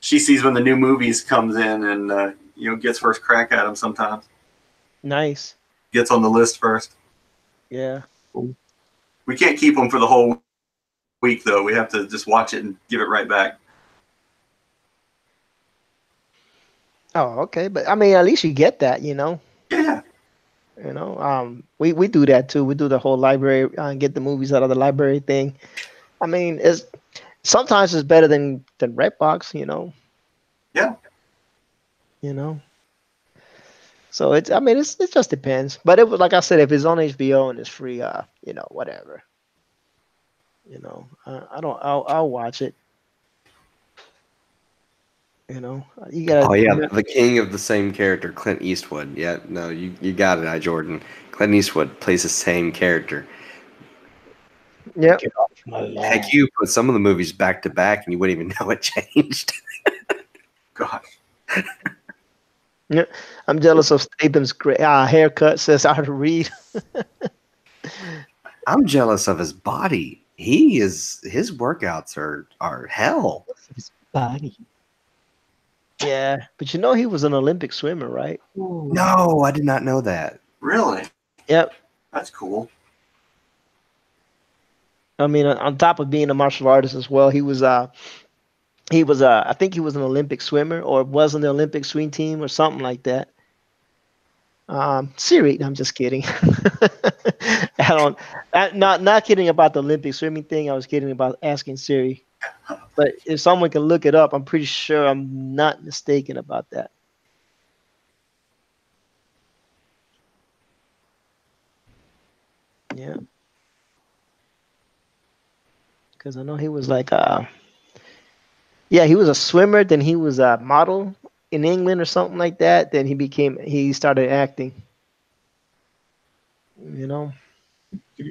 she sees when the new movies comes in and, you know, gets first crack at them sometimes. Nice. Gets on the list first. Yeah. We can't keep them for the whole week, though. We have to just watch it and give it right back. Oh, okay. But I mean, at least you get that, you know. Yeah. You know, we do that too. We do the whole library, get the movies out of the library thing. I mean, sometimes it's better than Redbox, you know. Yeah. You know. So it just depends. But it was like I said, if it's on HBO and it's free, you know, whatever. You know, I'll watch it. You know, you gotta. Oh yeah, the king of the same character, Clint Eastwood. Yeah, no, you got it, Jordan. Clint Eastwood plays the same character. Yep. Get off my lawn. Heck, you put some of the movies back to back, and you wouldn't even know it changed. Gosh. Yeah, I'm jealous of Statham's great haircut. Says Arthur Reed. I'm jealous of his body. His workouts are hell. His body. Yeah, but you know he was an Olympic swimmer, right? No, I did not know that. Really? Yep. That's cool. I mean, on top of being a martial artist as well, he was I think he was an Olympic swimmer or was on the Olympic swim team or something like that. Siri, I'm just kidding. Not kidding about the Olympic swimming thing. I was kidding about asking Siri. But if someone can look it up, I'm pretty sure I'm not mistaken about that. Yeah. Because I know he was like he was a swimmer, then he was a model in England or something like that. Then he started acting. You know.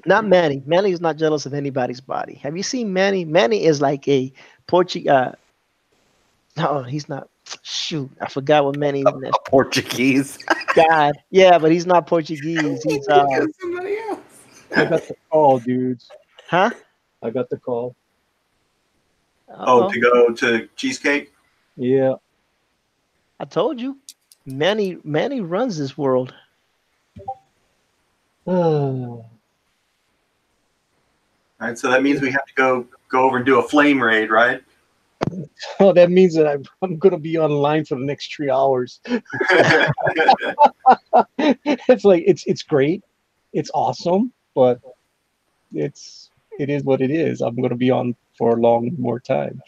Not Manny. Manny is not jealous of anybody's body. Have you seen Manny? Manny is like a Portuguese. No, he's not. Shoot, I forgot what Manny is. A Portuguese. God, yeah, but he's not Portuguese. He's somebody else. I got the call, dudes. huh? I got the call. Oh, to go to Cheesecake? Yeah. I told you, Manny runs this world. All right, so that means we have to go over and do a flame raid, right? Oh, that means that I'm gonna be online for the next 3 hours. It's like it's great, it's awesome, but it is what it is. I'm gonna be on for a long more time.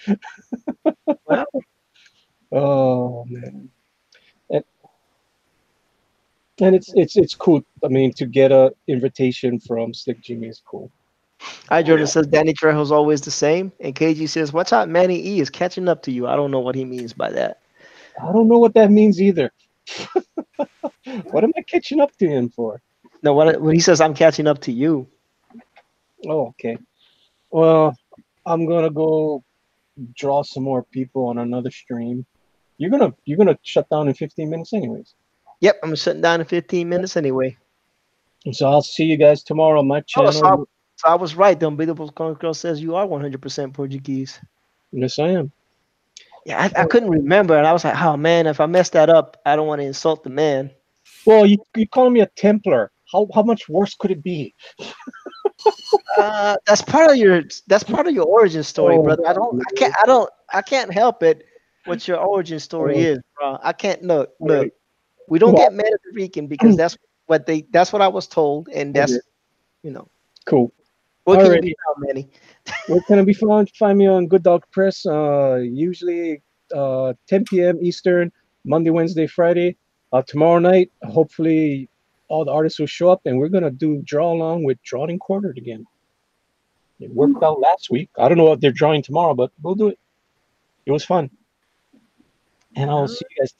Well, Oh man. And it's cool. I mean, to get a invitation from Slick Jimmy is cool. I Oh, Jordan yeah. says Danny Trejo's always the same, and KG says, "Watch out, Manny E is catching up to you." I don't know what he means by that. I don't know what that means either. What am I catching up to him for? No, when he says I'm catching up to you, Oh, okay. Well, I'm gonna go draw some more people on another stream. You're gonna shut down in 15 minutes anyways. yep, I'm shutting down in 15 minutes anyway. So I'll see you guys tomorrow on my Oh, channel. so I was right. The Unbeatable Girl says you are 100% Portuguese. Yes, I am. Yeah, I couldn't remember, and I was like, oh man, if I mess that up, I don't want to insult the man. Well, you call me a Templar. How much worse could it be? That's part of your origin story, Oh, brother. I can't help it. What your origin story oh, is, bro. I can't look. okay. We don't Well, get mad at the Rican because that's what I was told, and okay, that's you know cool. what can you be Alrighty. found, Manny? Where can I be found? Find me on Good Dog Press. Usually 10 p.m. Eastern, Monday, Wednesday, Friday. Tomorrow night, hopefully all the artists will show up, and we're gonna do draw along with Drawing Quartered again. It worked out last week. I don't know what they're drawing tomorrow, but we'll do it. It was fun, and I'll see you guys.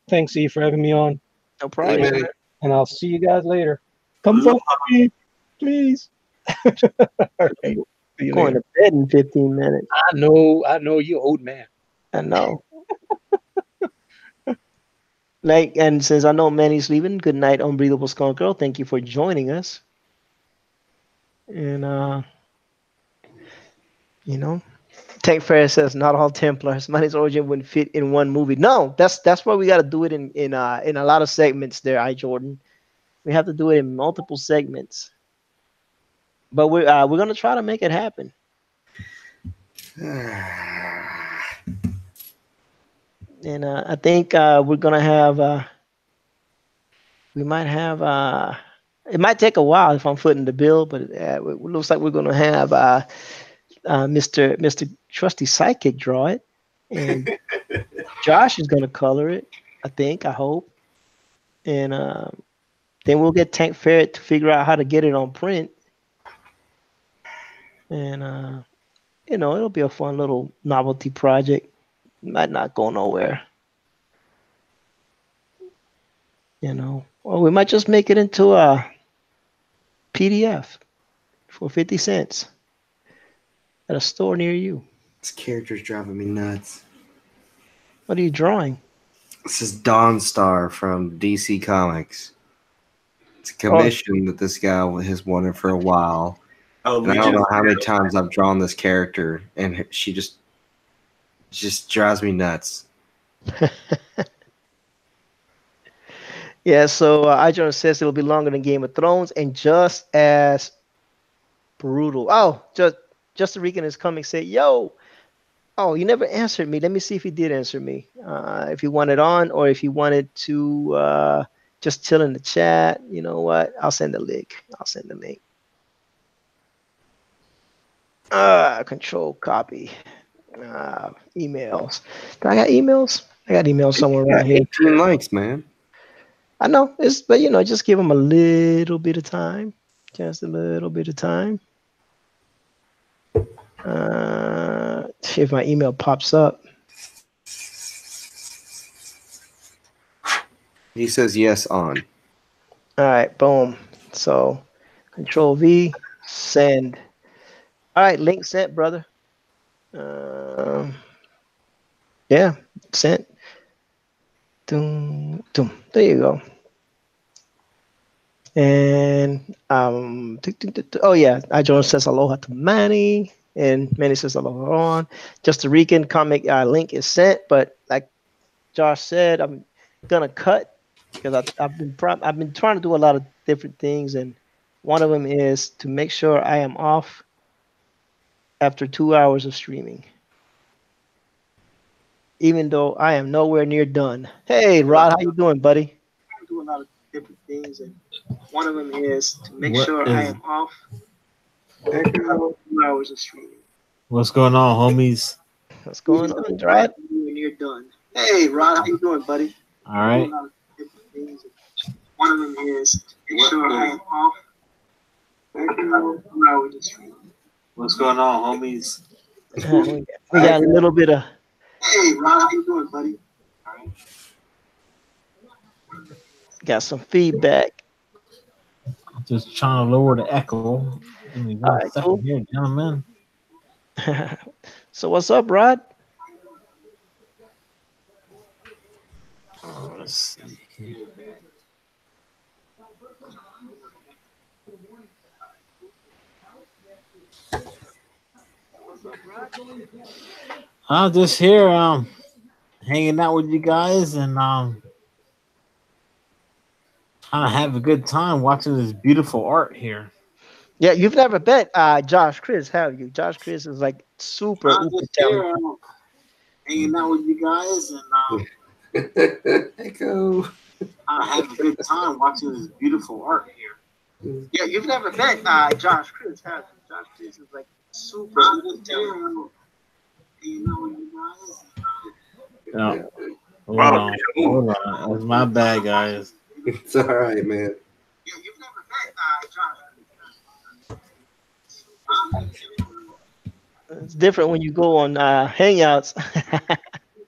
Thanks, E, for having me on, No problem. Amen. and I'll see you guys later. Come Aloha. vote for me, please. All right. See you Going later. to bed in 15 minutes. I know, you old man. I know. Like, and since I know Manny's leaving, good night, Unbreathable Skunk Girl. Thank you for joining us. And you know, Tank Ferris says not all Templars. Manny's origin wouldn't fit in one movie. No, that's why we got to do it in a lot of segments. There, I Jordan. We have to do it in multiple segments. But we're gonna try to make it happen. And I think we're gonna have we might have it might take a while if I'm footing the bill, but it looks like we're gonna have Mr. Trusty Psychic draw it, and Josh is gonna color it. I think. I hope, and then we'll get Tank Ferret to figure out how to get it on print, and it'll be a fun little novelty project. Might not go nowhere, or we might just make it into a PDF for 50 cents at a store near you. This character's driving me nuts. What are you drawing? This is Dawnstar from DC Comics. It's a commission that this guy has wanted for a while. Oh, And I don't know how many times I've drawn this character, and she just drives me nuts. Yeah, so iJonas says it'll be longer than Game of Thrones and just as brutal. Oh, just the Rican is coming. Say, yo. Oh, you never answered me. Let me see if he did answer me. If he wanted on or if he wanted to just chill in the chat. You know what? I'll send the link. Control copy. Emails. Do I got emails? I got emails somewhere around here. 18 likes, man. I know, but just give them a little bit of time. Just a little bit of time. If my email pops up. He says yes on. All right, boom. So, Control V, send. All right, link sent, brother. Yeah, sent. Doom, doom. There you go. And oh yeah, iJones says aloha to Manny, and Manny says aloha on. Just the Rican comic link is sent, but like Josh said, I'm gonna cut because I've been trying to do a lot of different things, and one of them is to make sure I am off after 2 hours of streaming, even though I am nowhere near done. Hey Rod, how you doing, buddy? I do a lot of different things, and one of them is to make sure I am off after 2 hours of streaming. What's going on, homies? What's going on, Rod? Near done. Hey Rod, how you doing, buddy? All right. One One of them is make sure I am off. What's going on, homies? We got a little bit of. Hey, Ron, how you doing, buddy? All right. Got some feedback. Just trying to lower the echo. Give me All one right, second cool. here, gentlemen. So what's up, Rod? Let's see here. I'm just here, hanging out with you guys and trying to have a good time watching this beautiful art here. Yeah, you've never met Josh Chris, have you? Josh Chris is like super I'm uber just here, talented. hanging out with you guys and Echo. trying to have a good time watching this beautiful art here. Yeah, you've never met Josh Chris, have you? Josh Chris is like super I'm uber just talented. here, hanging out with you guys. Yeah. Hold Wow. on. Hold on. That's my bad, guys. It's all right, man. Yeah, you've never met Josh Chris. It's different when you go on Hangouts.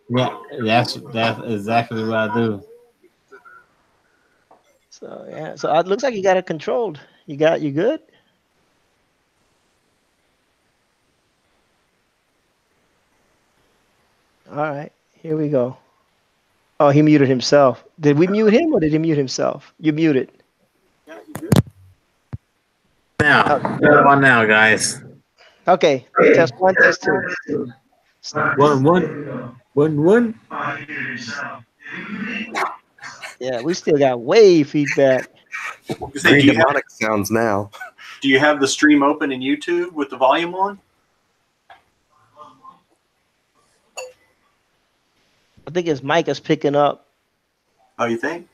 Yeah, that's exactly what I do. So yeah, so it looks like you got it controlled. You good? All right, here we go. Oh, he muted himself. Did we mute him or did he mute himself? You muted. Now, Oh, what about now, guys? okay, test one, test two. One. Yeah, we still got wave feedback. You say, Very do you have demonic sounds now. the stream open in YouTube with the volume on? I think his mic is picking up Oh, you think?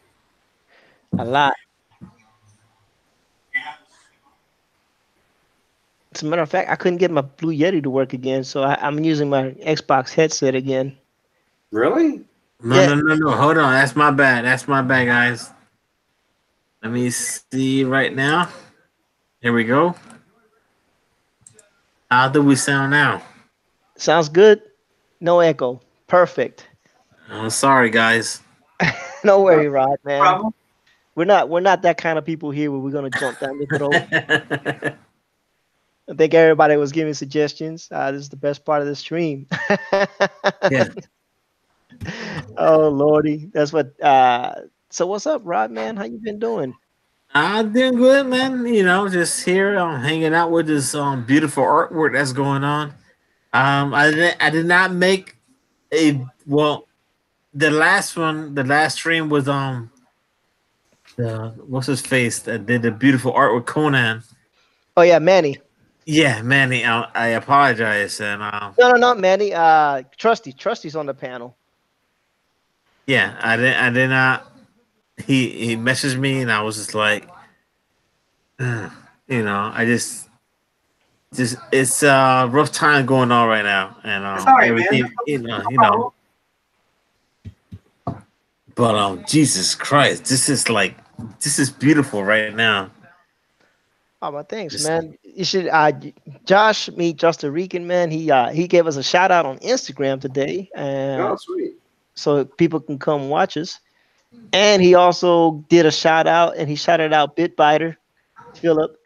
a lot. As a matter of fact, I couldn't get my Blue Yeti to work again, so I'm using my Xbox headset again. Really? Yeah. No. Hold on. That's my bad. Guys. Let me see right now. Here we go. How do we sound now? Sounds good. No echo. Perfect. I'm sorry, guys. No worry, Rod, man. Problem? We're not that kind of people here where we're gonna jump down the throat. I think everybody was giving suggestions. This is the best part of the stream. Yeah. Oh Lordy, that's what. So what's up, Rod? Man, how you been doing? I'm doing good, man. You know, just here, hanging out with this beautiful artwork that's going on. I did not make a well. The last stream was what's his face that did the beautiful art with Conan. Oh yeah, Manny. Yeah, Manny. I apologize, and No, not Manny. Trusty's on the panel. yeah, I did not. He messaged me, and I was just like, you know, I just it's a rough time going on right now, and It's all right, everything, man. you know. But Jesus Christ, this is beautiful right now. Oh, my thanks, Just- man. You should Josh meet Justin Rican, man. He gave us a shout out on Instagram today, Oh, sweet. so people can come watch us. And he also did a shout out, and he shouted out Bitbiter, Philip,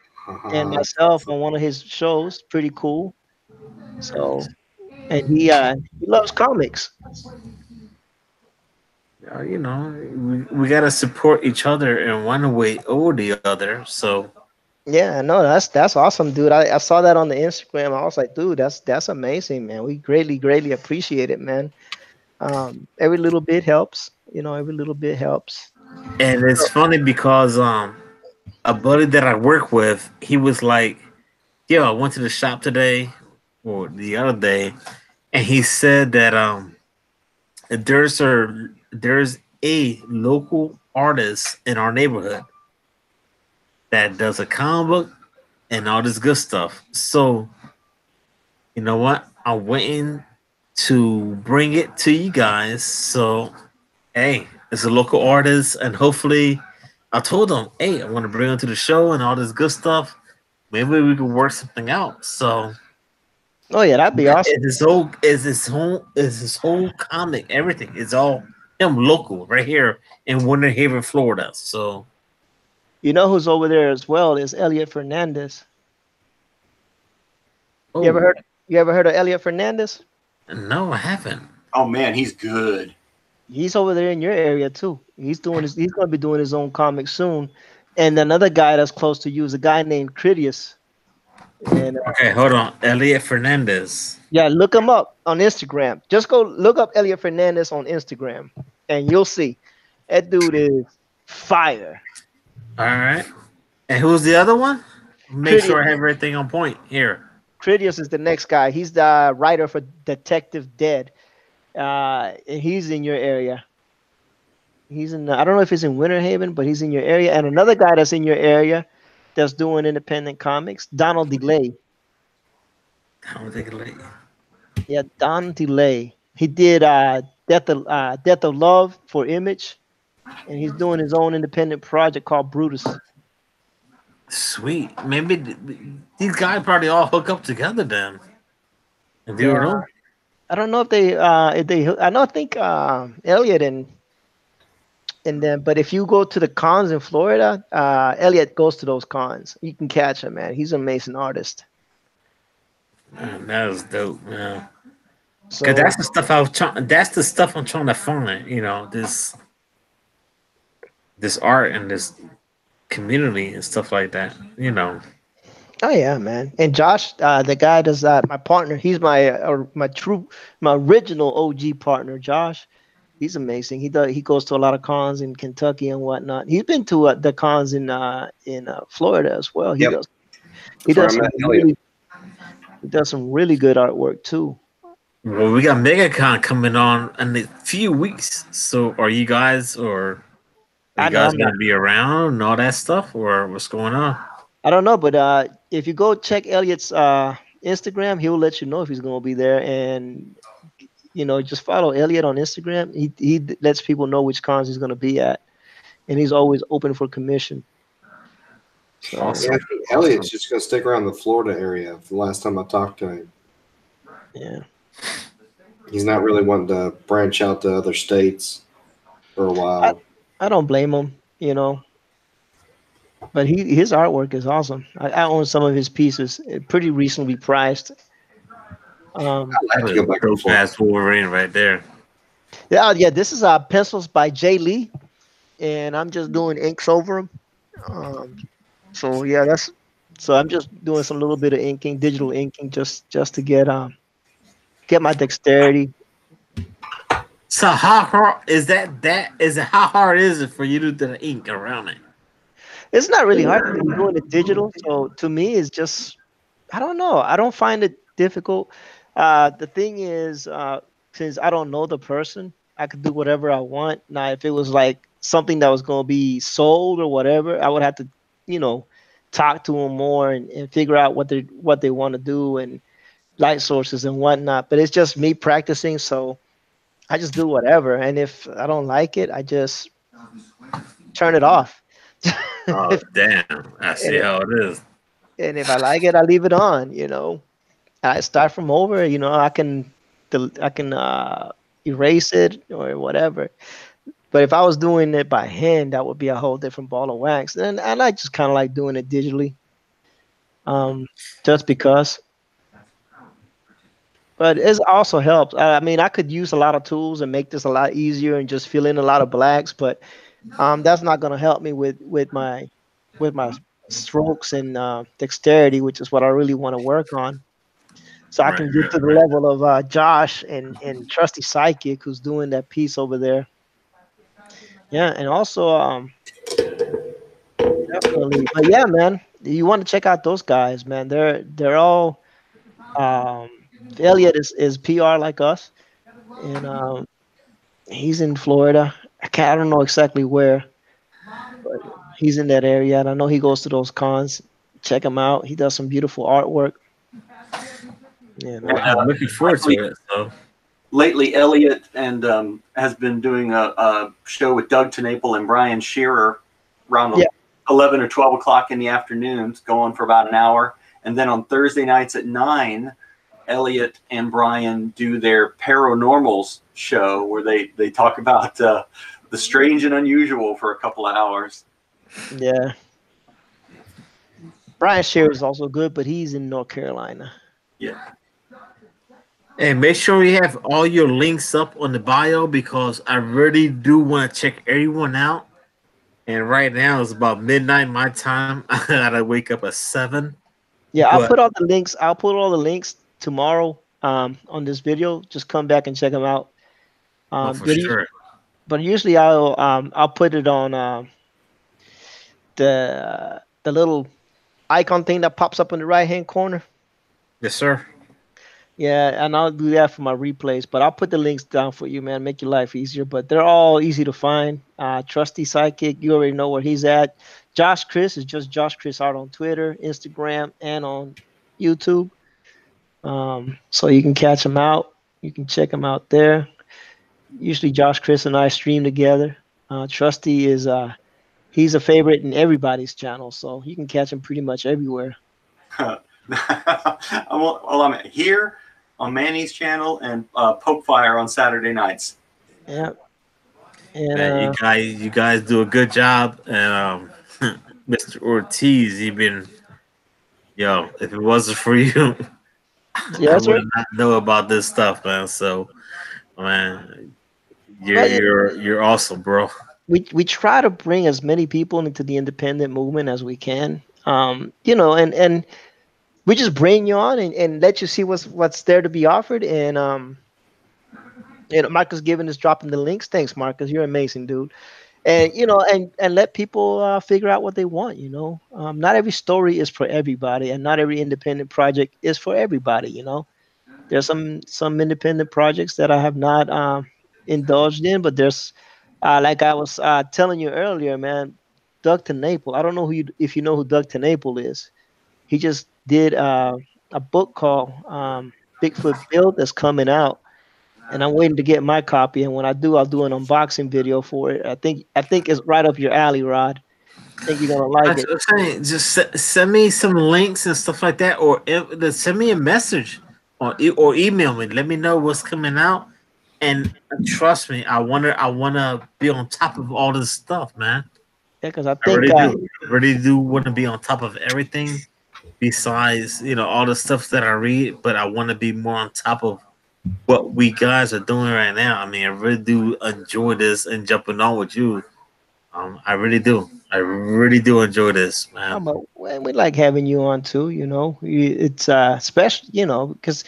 and myself on one of his shows. Pretty cool. So, and he loves comics. You know, we gotta support each other in one way or the other. So Yeah, no, that's awesome, dude. I saw that on the Instagram. I was like, dude, that's amazing, man. We greatly appreciate it, man. Every little bit helps. Every little bit helps. and it's funny because a buddy that I work with, he was like, "Yo, I went to the shop today or the other day," and he said that there's a local artist in our neighborhood that does a comic book and all this good stuff. So you know what? I'm waiting to bring it to you guys. So hey, it's a local artist, and hopefully I told him, hey, I want to bring him to the show and all this good stuff. Maybe we could work something out. So Oh yeah, that'd be awesome. It's his whole comic, everything. It's all him local right here in Winter Haven, Florida. So You know who's over there as well is Elliot Fernandez. You ever oh heard? You ever heard of Elliot Fernandez? no, I haven't. Oh man, he's good. He's over there in your area too. He's doing his. He's going to be doing his own comic soon. And another guy that's close to you is a guy named Critius. And Okay, hold on. Elliot Fernandez. yeah, look him up on Instagram. Just go look up Elliot Fernandez on Instagram, and you'll see that dude is fire. All right. And who's the other one? Make Critius, sure I have everything on point here. Critius is the next guy. He's the writer for Detective Dead. And he's in your area. He's in. I don't know if he's in Winter Haven, but he's in your area. And another guy that's in your area that's doing independent comics, Donald DeLay. I don't think it'll- Yeah, Don DeLay. He did Death of Love for Image, and he's doing his own independent project called Brutus. Sweet. Maybe these guys probably all hook up together then. If you Yeah. know. I don't know if they I know I think Elliot and then but if you go to the cons in Florida, Elliot goes to those cons. You can catch him, man. He's an amazing artist. Man, that was dope, man. So Cause that's the stuff I was trying. That's the stuff I'm trying to find. You know, this art and this community and stuff like that. You know. oh yeah, man. And Josh, the guy does my partner. He's my original OG partner, Josh. He's amazing. He goes to a lot of cons in Kentucky and whatnot. He's been to the cons in Florida as well. Yep. He That's where does I some met Elliot. really he does some really good artwork too. Well, we got MegaCon coming on in a few weeks. So, are you guys I know I'm not. gonna be around and all that stuff, or what's going on? I don't know, but if you go check Elliot's Instagram, he'll let you know if he's going to be there. And just follow Elliot on Instagram. He lets people know which cons he's going to be at, and he's always open for commission. So, Awesome. Yeah, I think Elliot's just going to stick around the Florida area. The last time I talked to him, yeah. he's not really wanting to branch out to other states for a while. I don't blame him, but his artwork is awesome. I own some of his pieces, pretty reasonably priced. I have to go back and forth. Fast Wolverine right there. Yeah. This is pencils by Jay Lee, and I'm just doing inks over them. So yeah, so I'm just doing some little bit of inking, digital inking, just to get my dexterity. So how hard is that? How hard is it for you to do the ink around it? It's not really hard because I'm doing it digital. So to me, it's just I don't know. I don't find it difficult. The thing is, since I don't know the person, I could do whatever I want. Now, if it was like something that was going to be sold or whatever, I would have to, talk to them more and figure out what they want to do and light sources and whatnot. But it's just me practicing, so I just do whatever. And if I don't like it, I just turn it off. Oh damn! I see how it is. And if I like it, I leave it on. I start from over. I can erase it or whatever. But if I was doing it by hand, that would be a whole different ball of wax. And I just kind of like doing it digitally, just because. But it also helps. I mean, I could use a lot of tools and make this a lot easier and just fill in a lot of blacks. But that's not going to help me with my strokes and dexterity, which is what I really want to work on. So I can get to the level of Josh and Trusty Psychic, who's doing that piece over there. Yeah, and also definitely. But yeah, man, you want to check out those guys, man. They're all Elliot is PR like us, and he's in Florida. I don't know exactly where, but he's in that area, and I know he goes to those cons. Check him out. He does some beautiful artwork. Yeah, man. I'm looking forward to it. So. Lately, Elliot and has been doing a show with Doug TeNapel and Brian Shearer around Yeah. 11 or 12 o'clock in the afternoons, going for about an hour. And then on Thursday nights at 9, Elliot and Brian do their paranormals show where they talk about the strange and unusual for a couple of hours. Yeah. Brian Sherry is also good, but he's in North Carolina. Yeah. And make sure you have all your links up on the bio because I really do want to check everyone out. And right now it's about midnight my time. I gotta wake up at 7. Yeah, I'll But put all the links. I'll put all the links tomorrow on this video. Just come back and check them out. for But, sure. but usually I'll put it on the little icon thing that pops up in the right hand corner. Yes, sir. Yeah, and I'll do that for my replays. But I'll put the links down for you, man. Make your life easier. But they're all easy to find. Trusty Sidekick, you already know where he's at. Josh Chris is just Josh Chris Art on Twitter, Instagram, and on YouTube. So you can catch him out. You can check him out there. Usually Josh, Chris, and I stream together. Trusty is he's a favorite in everybody's channel, so you can catch him pretty much everywhere. I'm here on Manny's channel and Poke Fire on Saturday nights. Yeah. And Man, you guys do a good job. And Mr. Ortiz, he been if it wasn't for you, yeah, I sir. would not know about this stuff, man. So, man, you're awesome, bro. We try to bring as many people into the independent movement as we can. And we just bring you on and let you see what's there to be offered. And Marcus Given is dropping the links. Thanks, Marcus. You're amazing, dude. And and let people figure out what they want. Not every story is for everybody, and not every independent project is for everybody. There's some independent projects that I have not indulged in, but there's like I was telling you earlier, man. Doug TeNapel. I don't know if you know who Doug TeNapel is. He just did a book called Bigfoot Build that's coming out, and I'm waiting to get my copy. And when I do, I'll do an unboxing video for it. I think it's right up your alley, Rod. I think you're gonna like it. I'm saying, just send me some links and stuff like that, or send me a message or email me. Let me know what's coming out, and trust me, I wanna be on top of all this stuff, man. Yeah, because I I think really do want to be on top of everything. Besides, all the stuff that I read, but I want to be more on top of what we guys are doing right now. I mean, I really do enjoy this and jumping on with you. I really do. I really do enjoy this, man. we like having you on too. It's special. Because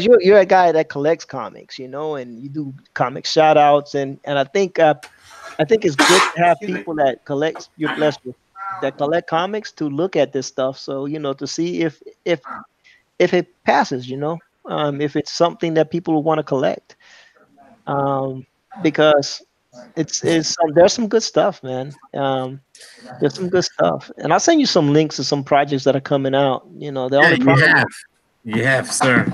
you're a guy that collects comics. And you do comic shout outs, and I think it's good to have Excuse me. people that collect that collect comics to look at this stuff. So to see if it passes. If it's something that people want to collect. Because there's some good stuff, man. There's some good stuff, and I'll send you some links to some projects that are coming out. The only problem, You have, sir.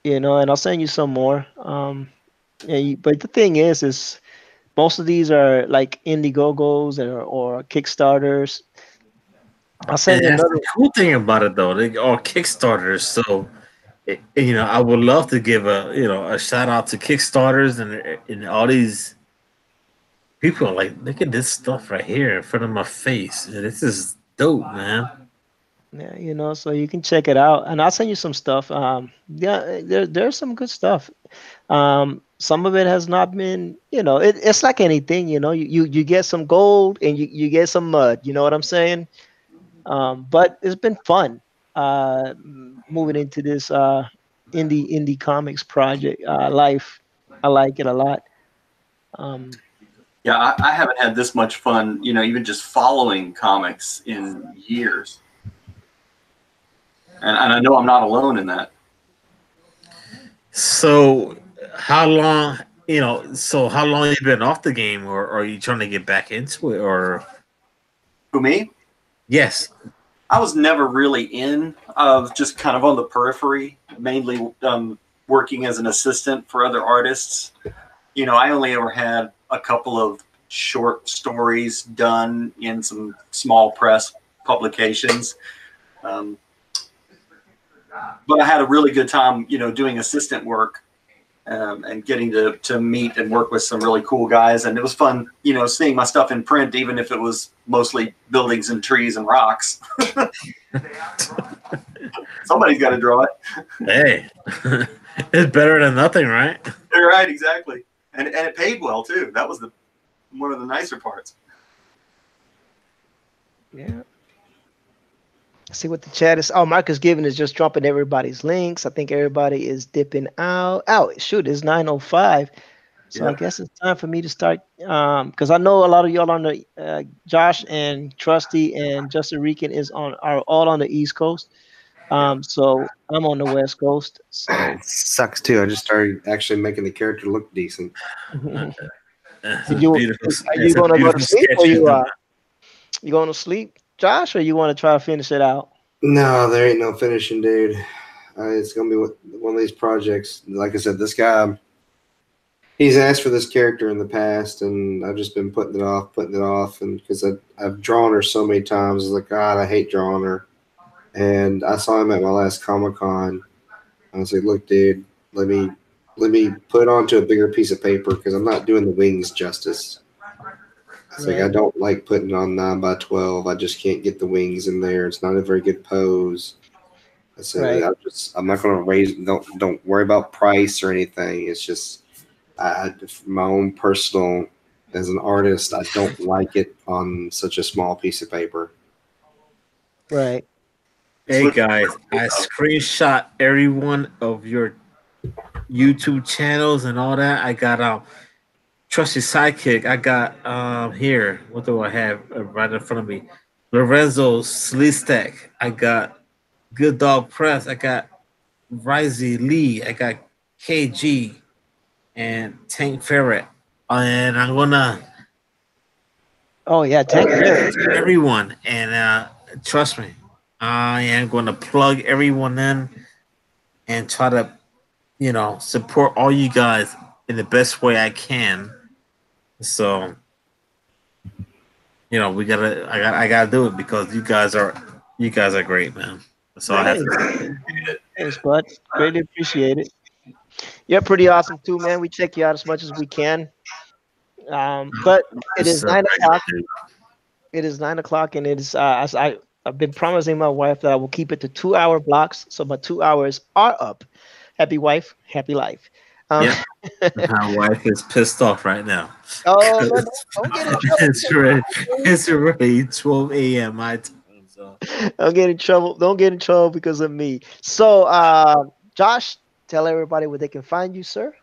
and I'll send you some more. But the thing is most of these are like Indiegogos or Kickstarters. I'll send you And that's another. the cool thing about it, though. They all Kickstarters, so I would love to give a shout out to Kickstarters and all these people. Like, look at this stuff right here in front of my face. This is dope, man. Yeah, so you can check it out, and I'll send you some stuff. Yeah, there's some good stuff. Some of it has not been, it's like anything, you get some gold and you get some mud. You know what I'm saying? But it's been fun moving into this indie comics project life. I like it a lot. Yeah, I haven't had this much fun, even just following comics in years. And I know I'm not alone in that. So how long, how long you been off the game, or are you trying to get back into it, or? Who, me? Yes. I was never really in. I was just kind of on the periphery, mainly working as an assistant for other artists. I only ever had a couple of short stories done in some small press publications. But I had a really good time, doing assistant work, and getting to meet and work with some really cool guys. And it was fun, seeing my stuff in print, even if it was mostly buildings and trees and rocks. Somebody's got to draw it. Hey, it's better than nothing, right? You're right, exactly. And it paid well too. That was one of the nicer parts. Yeah. See what the chat is. Oh, Marcus Given is just dropping everybody's links. I think everybody is dipping out. Oh, shoot, it's 9:05. So I guess it's time for me to start. Because I know a lot of y'all on the Josh and Trusty and Justin Rican are all on the East Coast. So I'm on the West Coast. So It sucks too. I just started actually making the character look decent. are It's you going to go to sleep, or you going to sleep, Josh, or you want to try to finish it out? No, there ain't no finishing, dude. It's gonna be one of these projects. Like I said, this guy, he's asked for this character in the past, and I've just been putting it off, and because I've drawn her so many times, I was like, God, I hate drawing her. And I saw him at my last Comic-Con. I was like, look, dude, let me put it onto a bigger piece of paper because I'm not doing the wings justice. It's like I don't like putting it on 9x12. I just can't get the wings in there. It's not a very good pose. I said I'm not going to raise. Don't worry about price or anything. It's just my own personal, as an artist, I don't like it on such a small piece of paper. Right. Hey guys, I screenshot every one of your YouTube channels and all that. I got Trusty Sidekick. I got here. What do I have right in front of me? Lorenzo Sleestack. I got Good Dog Press. I got Rizzy Lee. I got KG and Tank Ferret. And I'm gonna Tank Ferret. everyone. And trust me, I am going to plug everyone in and try to, support all you guys in the best way I can. So, I gotta do it because you guys are great, man. That's all I have to say. Thanks, bud. Greatly appreciate it. You're pretty awesome too, man. We check you out as much as we can. But it is 9:00. It is 9:00, and it is I've been promising my wife that I will keep it to 2-hour blocks. So my 2 hours are up. Happy wife, happy life. Yeah. My wife is pissed off right now. Oh, no, don't get in trouble. It's already 12 a.m. my time. So. Don't get in trouble. Don't get in trouble because of me. So, Josh, tell everybody where they can find you, sir.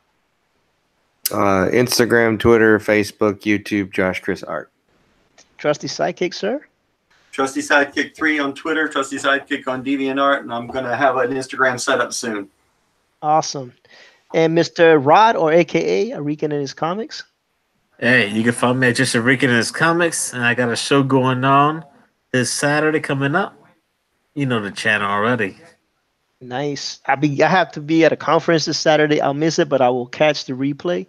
Instagram, Twitter, Facebook, YouTube, Josh Chris Art. Trusty Sidekick, sir. Trusty Sidekick 3 on Twitter, Trusty Sidekick on DeviantArt, and I'm going to have an Instagram set up soon. Awesome. And Mr. Rod, or AKA Arican in his comics. Hey, you can find me at Just Arican in his comics, and I got a show going on this Saturday coming up. You know the channel already. Nice. I have to be at a conference this Saturday. I'll miss it, but I will catch the replay.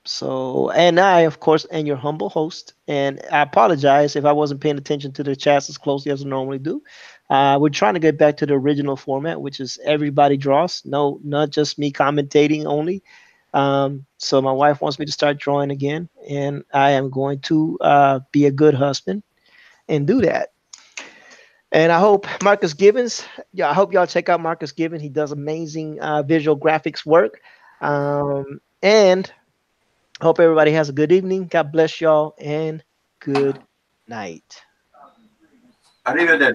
So, and I, of course, am your humble host. And I apologize if I wasn't paying attention to the chats as closely as I normally do. We're trying to get back to the original format, which is everybody draws. No, not just me commentating only. So my wife wants me to start drawing again, and I am going to be a good husband and do that. And I hope Marcus Gibbons, I hope y'all check out Marcus Gibbons. He does amazing visual graphics work. And I hope everybody has a good evening. God bless y'all, and good night. Arrivederci.